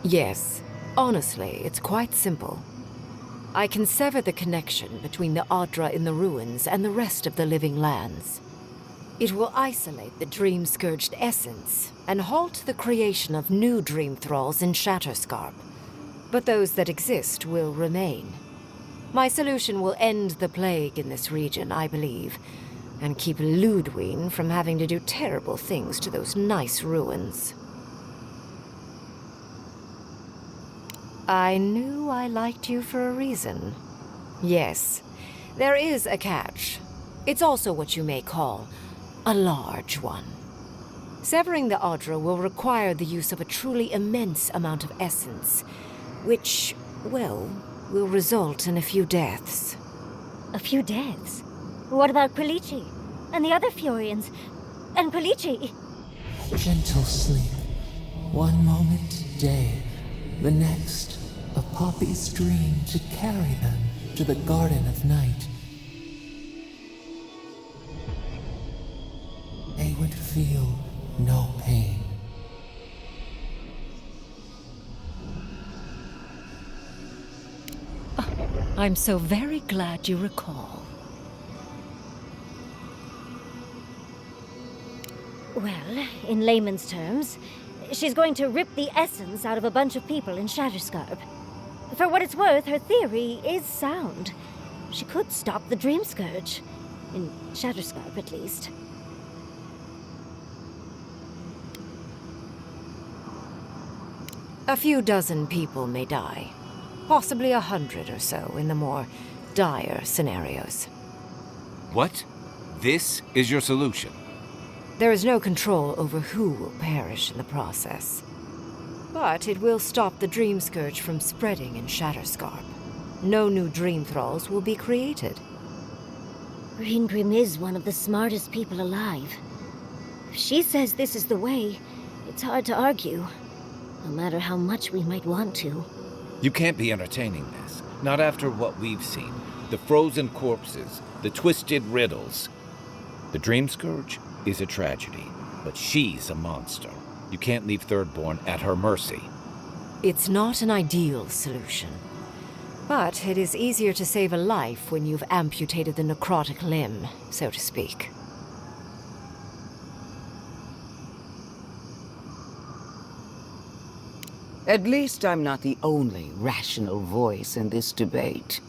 Yes, honestly, it's quite simple. I can sever the connection between the Adra in the ruins and the rest of the living lands. It will isolate the dream-scourged essence and halt the creation of new dream thralls in Shatterscarp. But those that exist will remain. My solution will end the plague in this region, I believe, and keep Ludwine from having to do terrible things to those nice ruins. I knew I liked you for a reason. Yes, there is a catch. It's also what you may call a large one. Severing the Adra will require the use of a truly immense amount of essence, which, well, will result in a few deaths. A few deaths? What about Quilici? And the other Fiorians? And Quilici? Gentle sleep. One moment, day. The next, a poppy's dream to carry them to the Garden of Night. They would feel no pain. I'm so very glad you recall. Well, in layman's terms, she's going to rip the essence out of a bunch of people in Shatterscarp. For what it's worth, her theory is sound. She could stop the Dream Scourge. In Shatterscarp, at least. A few dozen people may die. Possibly 100 or so in the more dire scenarios. What? This is your solution? There is no control over who will perish in the process. But it will stop the Dream Scourge from spreading in Shatterscarp. No new Dream Thralls will be created. Reingrim is one of the smartest people alive. If she says this is the way, it's hard to argue, no matter how much we might want to. You can't be entertaining this. Not after what we've seen. The frozen corpses, the twisted riddles. The Dream Scourge is a tragedy, but she's a monster. You can't leave Thirdborn at her mercy. It's not an ideal solution. But it is easier to save a life when you've amputated the necrotic limb, so to speak. At least I'm not the only rational voice in this debate.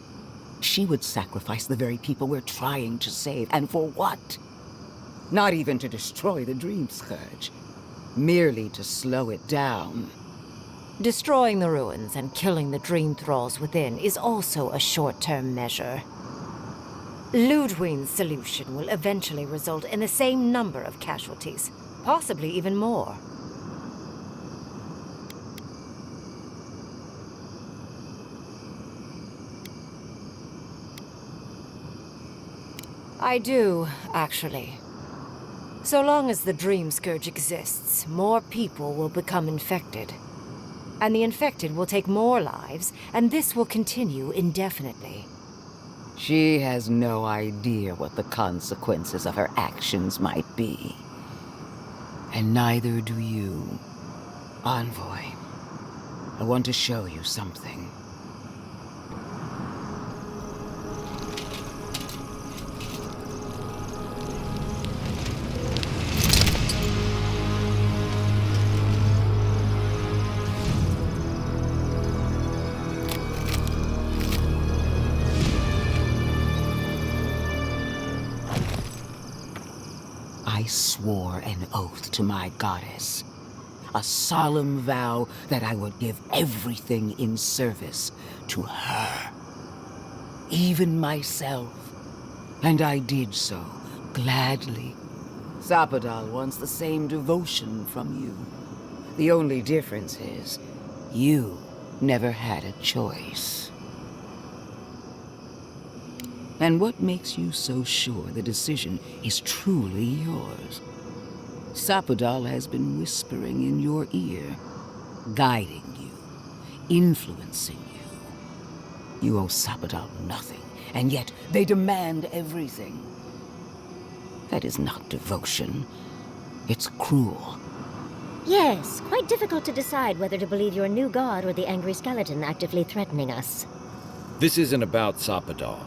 She would sacrifice the very people we're trying to save, and for what? Not even to destroy the Dream Scourge. Merely to slow it down. Destroying the ruins and killing the Dream Thralls within is also a short-term measure. Ludwig's solution will eventually result in the same number of casualties, possibly even more. I do, actually. So long as the Dream Scourge exists, more people will become infected. And the infected will take more lives, and this will continue indefinitely. She has no idea what the consequences of her actions might be. And neither do you. Envoy, I want to show you something. I swore an oath to my goddess. A solemn vow that I would give everything in service to her. Even myself. And I did so, gladly. Zapadal wants the same devotion from you. The only difference is, you never had a choice. And what makes you so sure the decision is truly yours? Zapadal has been whispering in your ear, guiding you, influencing you. You owe Zapadal nothing, and yet they demand everything. That is not devotion. It's cruel. Yes, quite difficult to decide whether to believe your new god or the angry skeleton actively threatening us. This isn't about Zapadal.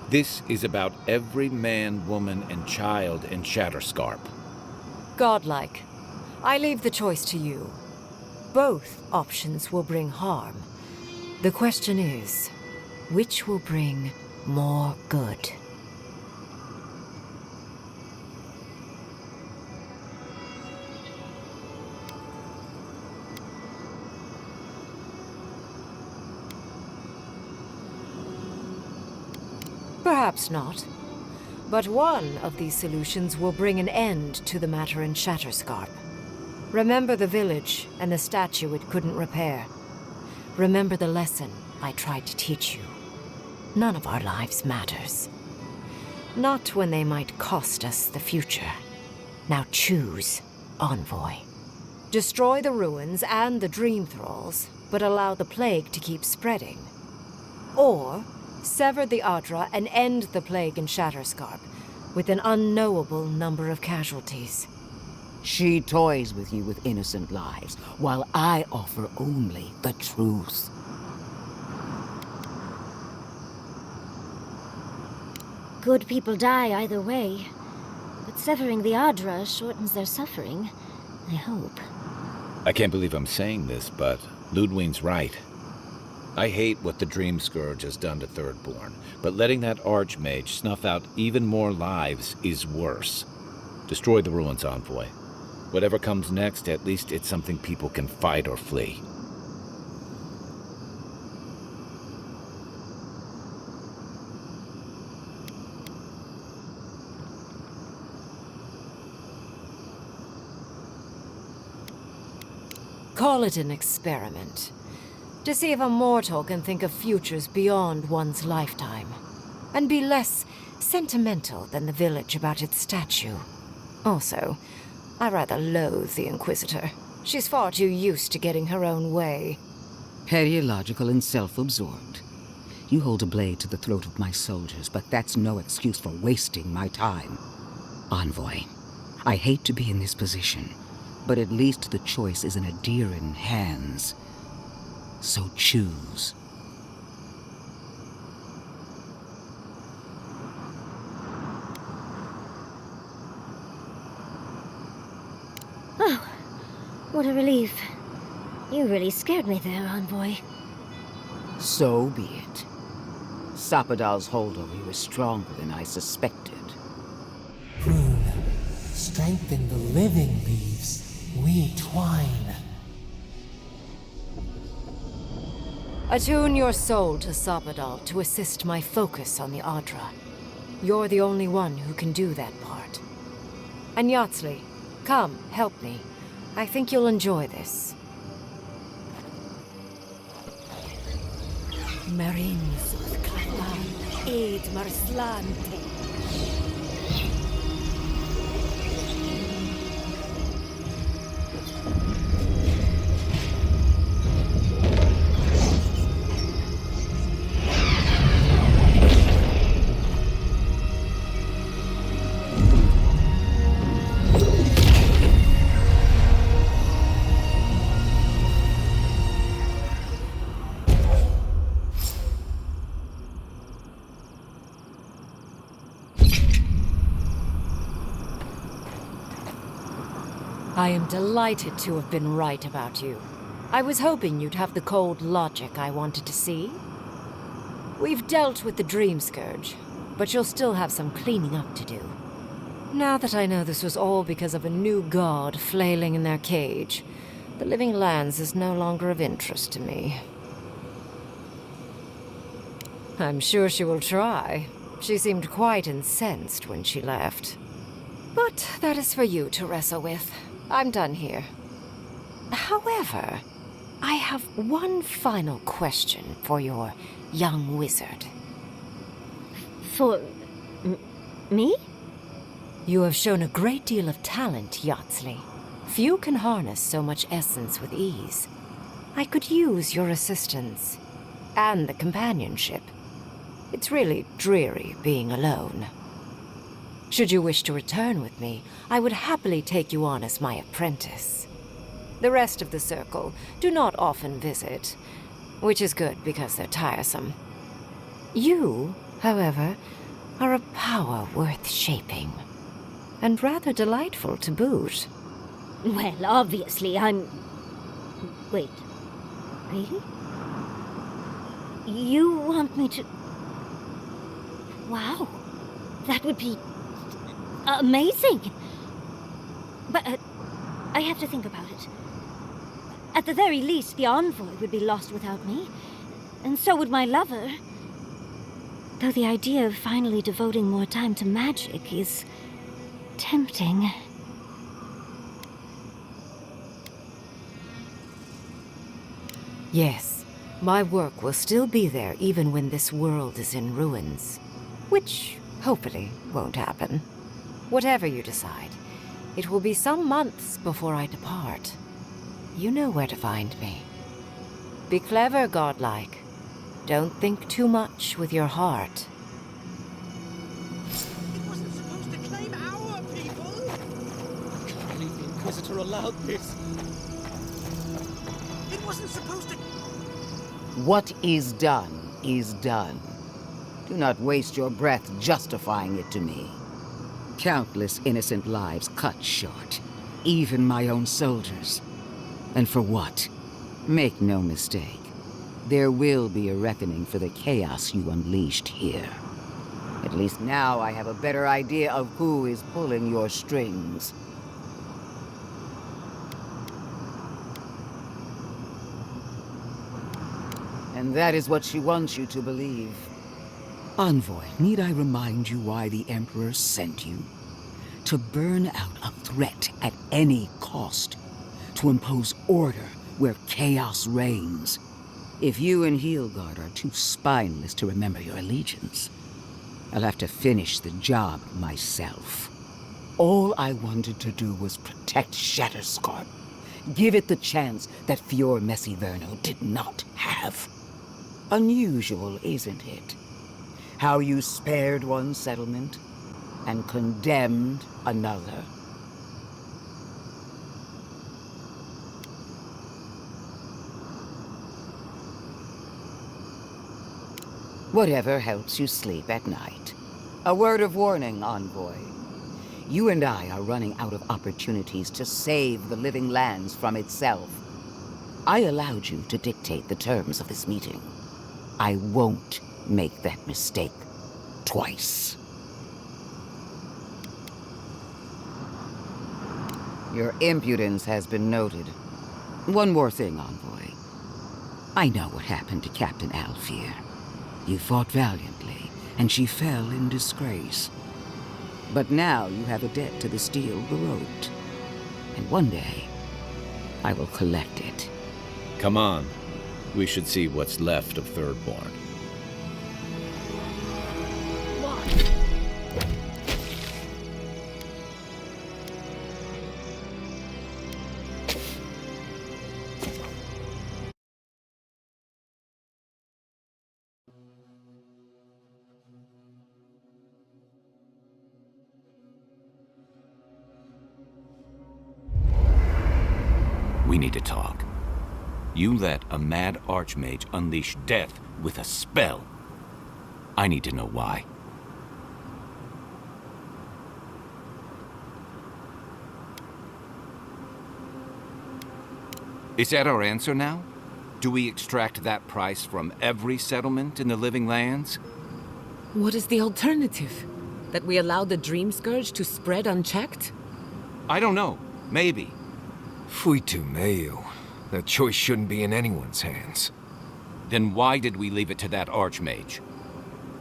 This is about every man, woman, and child in Shatterscarp. Godlike. I leave the choice to you. Both options will bring harm. The question is, which will bring more good? Perhaps not. But one of these solutions will bring an end to the matter in Shatterscarp. Remember the village and the statue it couldn't repair. Remember the lesson I tried to teach you. None of our lives matters. Not when they might cost us the future. Now choose, Envoy. Destroy the ruins and the Dream Thralls, but allow the plague to keep spreading. Or sever the Adra and end the plague in Shatterscarp, with an unknowable number of casualties. She toys with you with innocent lives, while I offer only the truth. Good people die either way, but severing the Adra shortens their suffering, I hope. I can't believe I'm saying this, but Ludwig's right. I hate what the Dream Scourge has done to Thirdborn, but letting that Archmage snuff out even more lives is worse. Destroy the ruins, Envoy. Whatever comes next, at least it's something people can fight or flee. Call it an experiment. To see if a mortal can think of futures beyond one's lifetime. And be less sentimental than the village about its statue. Also, I rather loathe the Inquisitor. She's far too used to getting her own way. Ideological and self-absorbed. You hold a blade to the throat of my soldiers, but that's no excuse for wasting my time. Envoy, I hate to be in this position, but at least the choice is in Adheran hands. So choose. Oh, what a relief. You really scared me there, Envoy. So be it. Sapadal's hold over you is stronger than I suspected. Prune, strengthen the living leaves. We twine. Attune your soul to Sapadal to assist my focus on the Adra. You're the only one who can do that part. And Yatzli, come, help me. I think you'll enjoy this. Marins Klan, Aid Marslante. I am delighted to have been right about you. I was hoping you'd have the cold logic I wanted to see. We've dealt with the Dream Scourge, but you'll still have some cleaning up to do. Now that I know this was all because of a new god flailing in their cage, the Living Lands is no longer of interest to me. I'm sure she will try. She seemed quite incensed when she left. But that is for you to wrestle with. I'm done here. However, I have one final question for your young wizard. For... me? You have shown a great deal of talent, Yatzli. Few can harness so much essence with ease. I could use your assistance. And the companionship. It's really dreary being alone. Should you wish to return with me, I would happily take you on as my apprentice. The rest of the circle do not often visit, which is good because they're tiresome. You, however, are a power worth shaping, and rather delightful to boot. Well, obviously I'm... Wait. Really? You want me to... Wow. That would be... amazing! But I have to think about it. At the very least, the envoy would be lost without me, and so would my lover. Though the idea of finally devoting more time to magic is tempting. Yes, my work will still be there even when this world is in ruins. Which, hopefully, won't happen. Whatever you decide, it will be some months before I depart. You know where to find me. Be clever, godlike. Don't think too much with your heart. It wasn't supposed to claim our people! I can't believe the Inquisitor allowed this. It wasn't supposed to... What is done is done. Do not waste your breath justifying it to me. Countless innocent lives cut short, even my own soldiers. And for what? Make no mistake. There will be a reckoning for the chaos you unleashed here. At least now I have a better idea of who is pulling your strings. And that is what she wants you to believe. Envoy, need I remind you why the Emperor sent you? To burn out a threat at any cost. To impose order where chaos reigns. If you and Heelguard are too spineless to remember your allegiance, I'll have to finish the job myself. All I wanted to do was protect Shatterscarp. Give it the chance that Fior Messiverno did not have. Unusual, isn't it? How you spared one settlement and condemned another. Whatever helps you sleep at night. A word of warning, Envoy. You and I are running out of opportunities to save the living lands from itself. I allowed you to dictate the terms of this meeting. I won't make that mistake twice. Your impudence has been noted. One more thing, Envoy. I know what happened to Captain Alfear. You fought valiantly, and she fell in disgrace. But now you have a debt to the Steel Garrote. And one day, I will collect it. Come on. We should see what's left of Thirdborn. We need to talk. You let a mad archmage unleash death with a spell. I need to know why. Is that our answer now? Do we extract that price from every settlement in the Living Lands? What is the alternative? That we allow the Dream Scourge to spread unchecked? I don't know. Maybe. Fuitu meio. That choice shouldn't be in anyone's hands. Then why did we leave it to that archmage?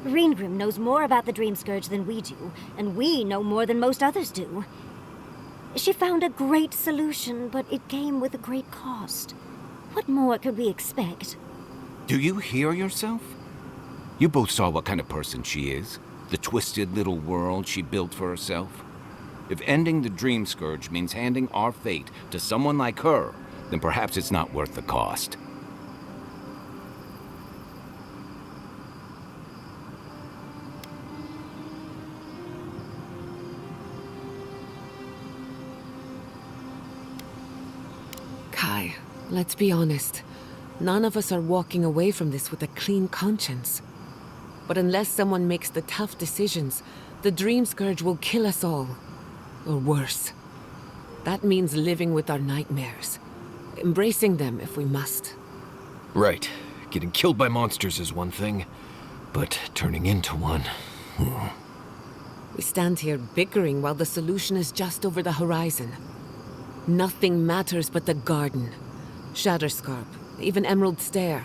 Reengrim knows more about the Dream Scourge than we do, and we know more than most others do. She found a great solution, but it came with a great cost. What more could we expect? Do you hear yourself? You both saw what kind of person she is. The twisted little world she built for herself. If ending the Dream Scourge means handing our fate to someone like her, then perhaps it's not worth the cost. Kai, let's be honest. None of us are walking away from this with a clean conscience. But unless someone makes the tough decisions, the Dream Scourge will kill us all. Or worse. That means living with our nightmares. Embracing them if we must. Right. Getting killed by monsters is one thing, but turning into one... We stand here bickering while the solution is just over the horizon. Nothing matters but the garden. Shatterscarp, even Emerald Stair.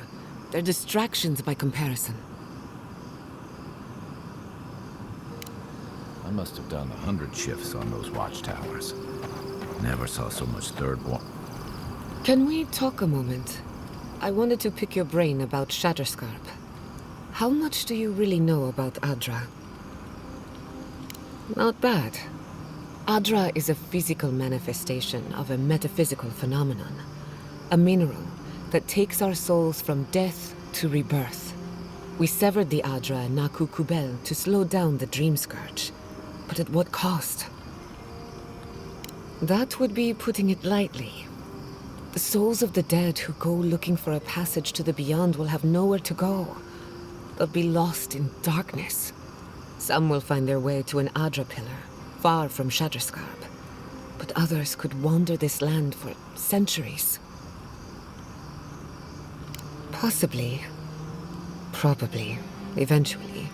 They're distractions by comparison. I must have done 100 shifts on those watchtowers. Never saw so much Thirdborn. Can we talk a moment? I wanted to pick your brain about Shatterscarp. How much do you really know about Adra? Not bad. Adra is a physical manifestation of a metaphysical phenomenon. A mineral that takes our souls from death to rebirth. We severed the Adra and Naku Kubel to slow down the Dream Scourge. But at what cost? That would be putting it lightly. The souls of the dead who go looking for a passage to the beyond will have nowhere to go. They'll be lost in darkness. Some will find their way to an Adra pillar, far from Shatterscarp. But others could wander this land for centuries. Possibly. Probably. Eventually.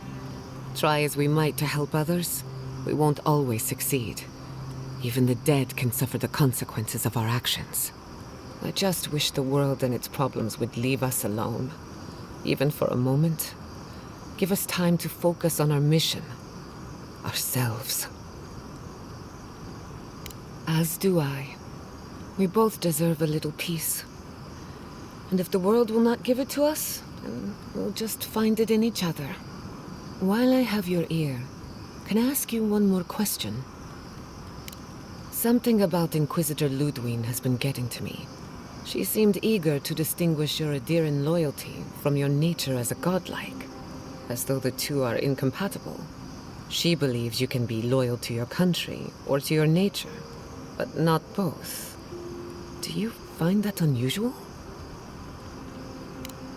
Try as we might to help others, we won't always succeed. Even the dead can suffer the consequences of our actions. I just wish the world and its problems would leave us alone. Even for a moment. Give us time to focus on our mission. Ourselves. As do I. We both deserve a little peace. And if the world will not give it to us, then we'll just find it in each other. While I have your ear, can I ask you one more question? Something about Inquisitor Ludwig has been getting to me. She seemed eager to distinguish your Adiran loyalty from your nature as a godlike, as though the two are incompatible. She believes you can be loyal to your country or to your nature, but not both. Do you find that unusual?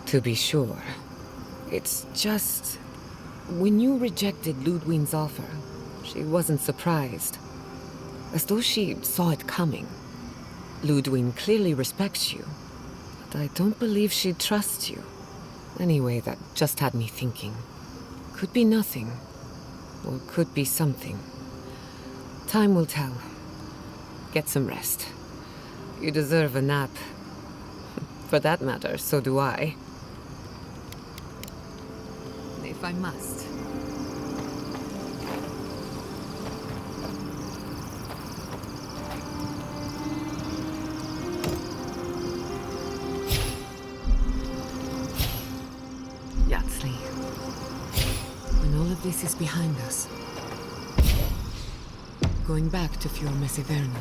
To be sure. It's just... when you rejected Ludwig's offer, she wasn't surprised. As though she saw it coming. Ludwig clearly respects you, but I don't believe she trusts you. Anyway, that just had me thinking. Could be nothing, or could be something. Time will tell. Get some rest. You deserve a nap. For that matter, so do I. If I must. When all of this is behind us, going back to Fürwhere Mesiverne.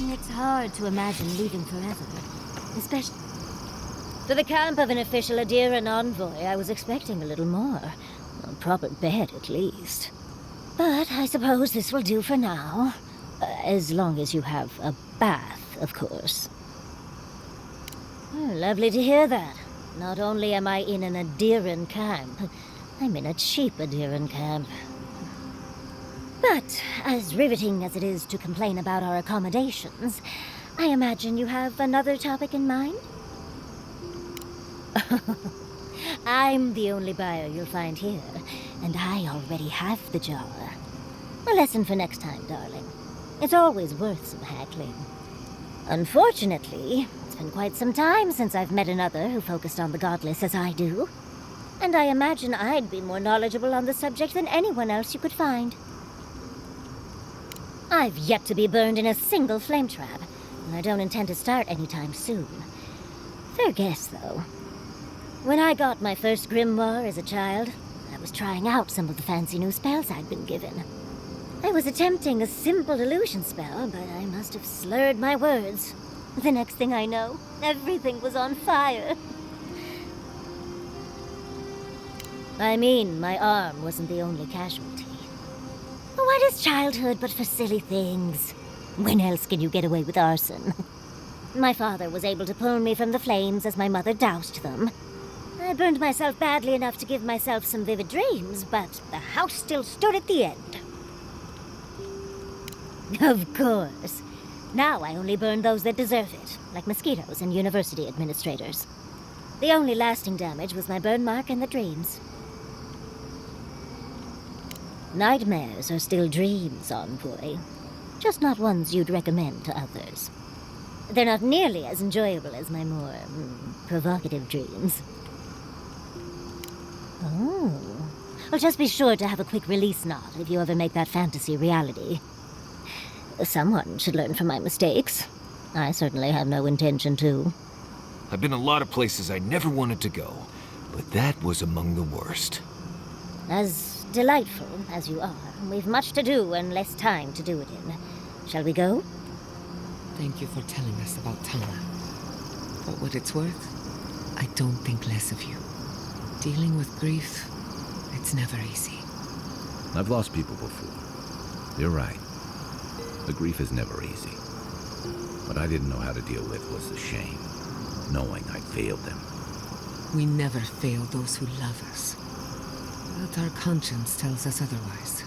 It's hard to imagine leaving forever, especially... To the camp of an official Adiran envoy, I was expecting a little more. A proper bed, at least. But I suppose this will do for now. As long as you have a bath, of course. Oh, lovely to hear that. Not only am I in an Adiran camp, I'm in a cheap Adiran camp. But, as riveting as it is to complain about our accommodations, I imagine you have another topic in mind? I'm the only buyer you'll find here, and I already have the jar. A lesson for next time, darling. It's always worth some haggling. Unfortunately, it's been quite some time since I've met another who focused on the godless as I do. And I imagine I'd be more knowledgeable on the subject than anyone else you could find. I've yet to be burned in a single flame trap, and I don't intend to start anytime soon. Fair guess, though. When I got my first grimoire as a child, I was trying out some of the fancy new spells I'd been given. I was attempting a simple illusion spell, but I must have slurred my words. The next thing I know, everything was on fire. I mean, my arm wasn't the only casualty. What is childhood but for silly things? When else can you get away with arson? My father was able to pull me from the flames as my mother doused them. I burned myself badly enough to give myself some vivid dreams, but the house still stood at the end. Of course. Now I only burn those that deserve it, like mosquitoes and university administrators. The only lasting damage was my burn mark and the dreams. Nightmares are still dreams, Envoy. Just not ones you'd recommend to others. They're not nearly as enjoyable as my more provocative dreams. Oh. Well, just be sure to have a quick release knot if you ever make that fantasy reality. Someone should learn from my mistakes. I certainly have no intention to. I've been a lot of places I never wanted to go, but that was among the worst. As delightful as you are, we've much to do and less time to do it in. Shall we go? Thank you for telling us about Tana. For what it's worth, I don't think less of you. Dealing with grief, it's never easy. I've lost people before. You're right. The grief is never easy. What I didn't know how to deal with was the shame, knowing I'd failed them. We never fail those who love us. But our conscience tells us otherwise.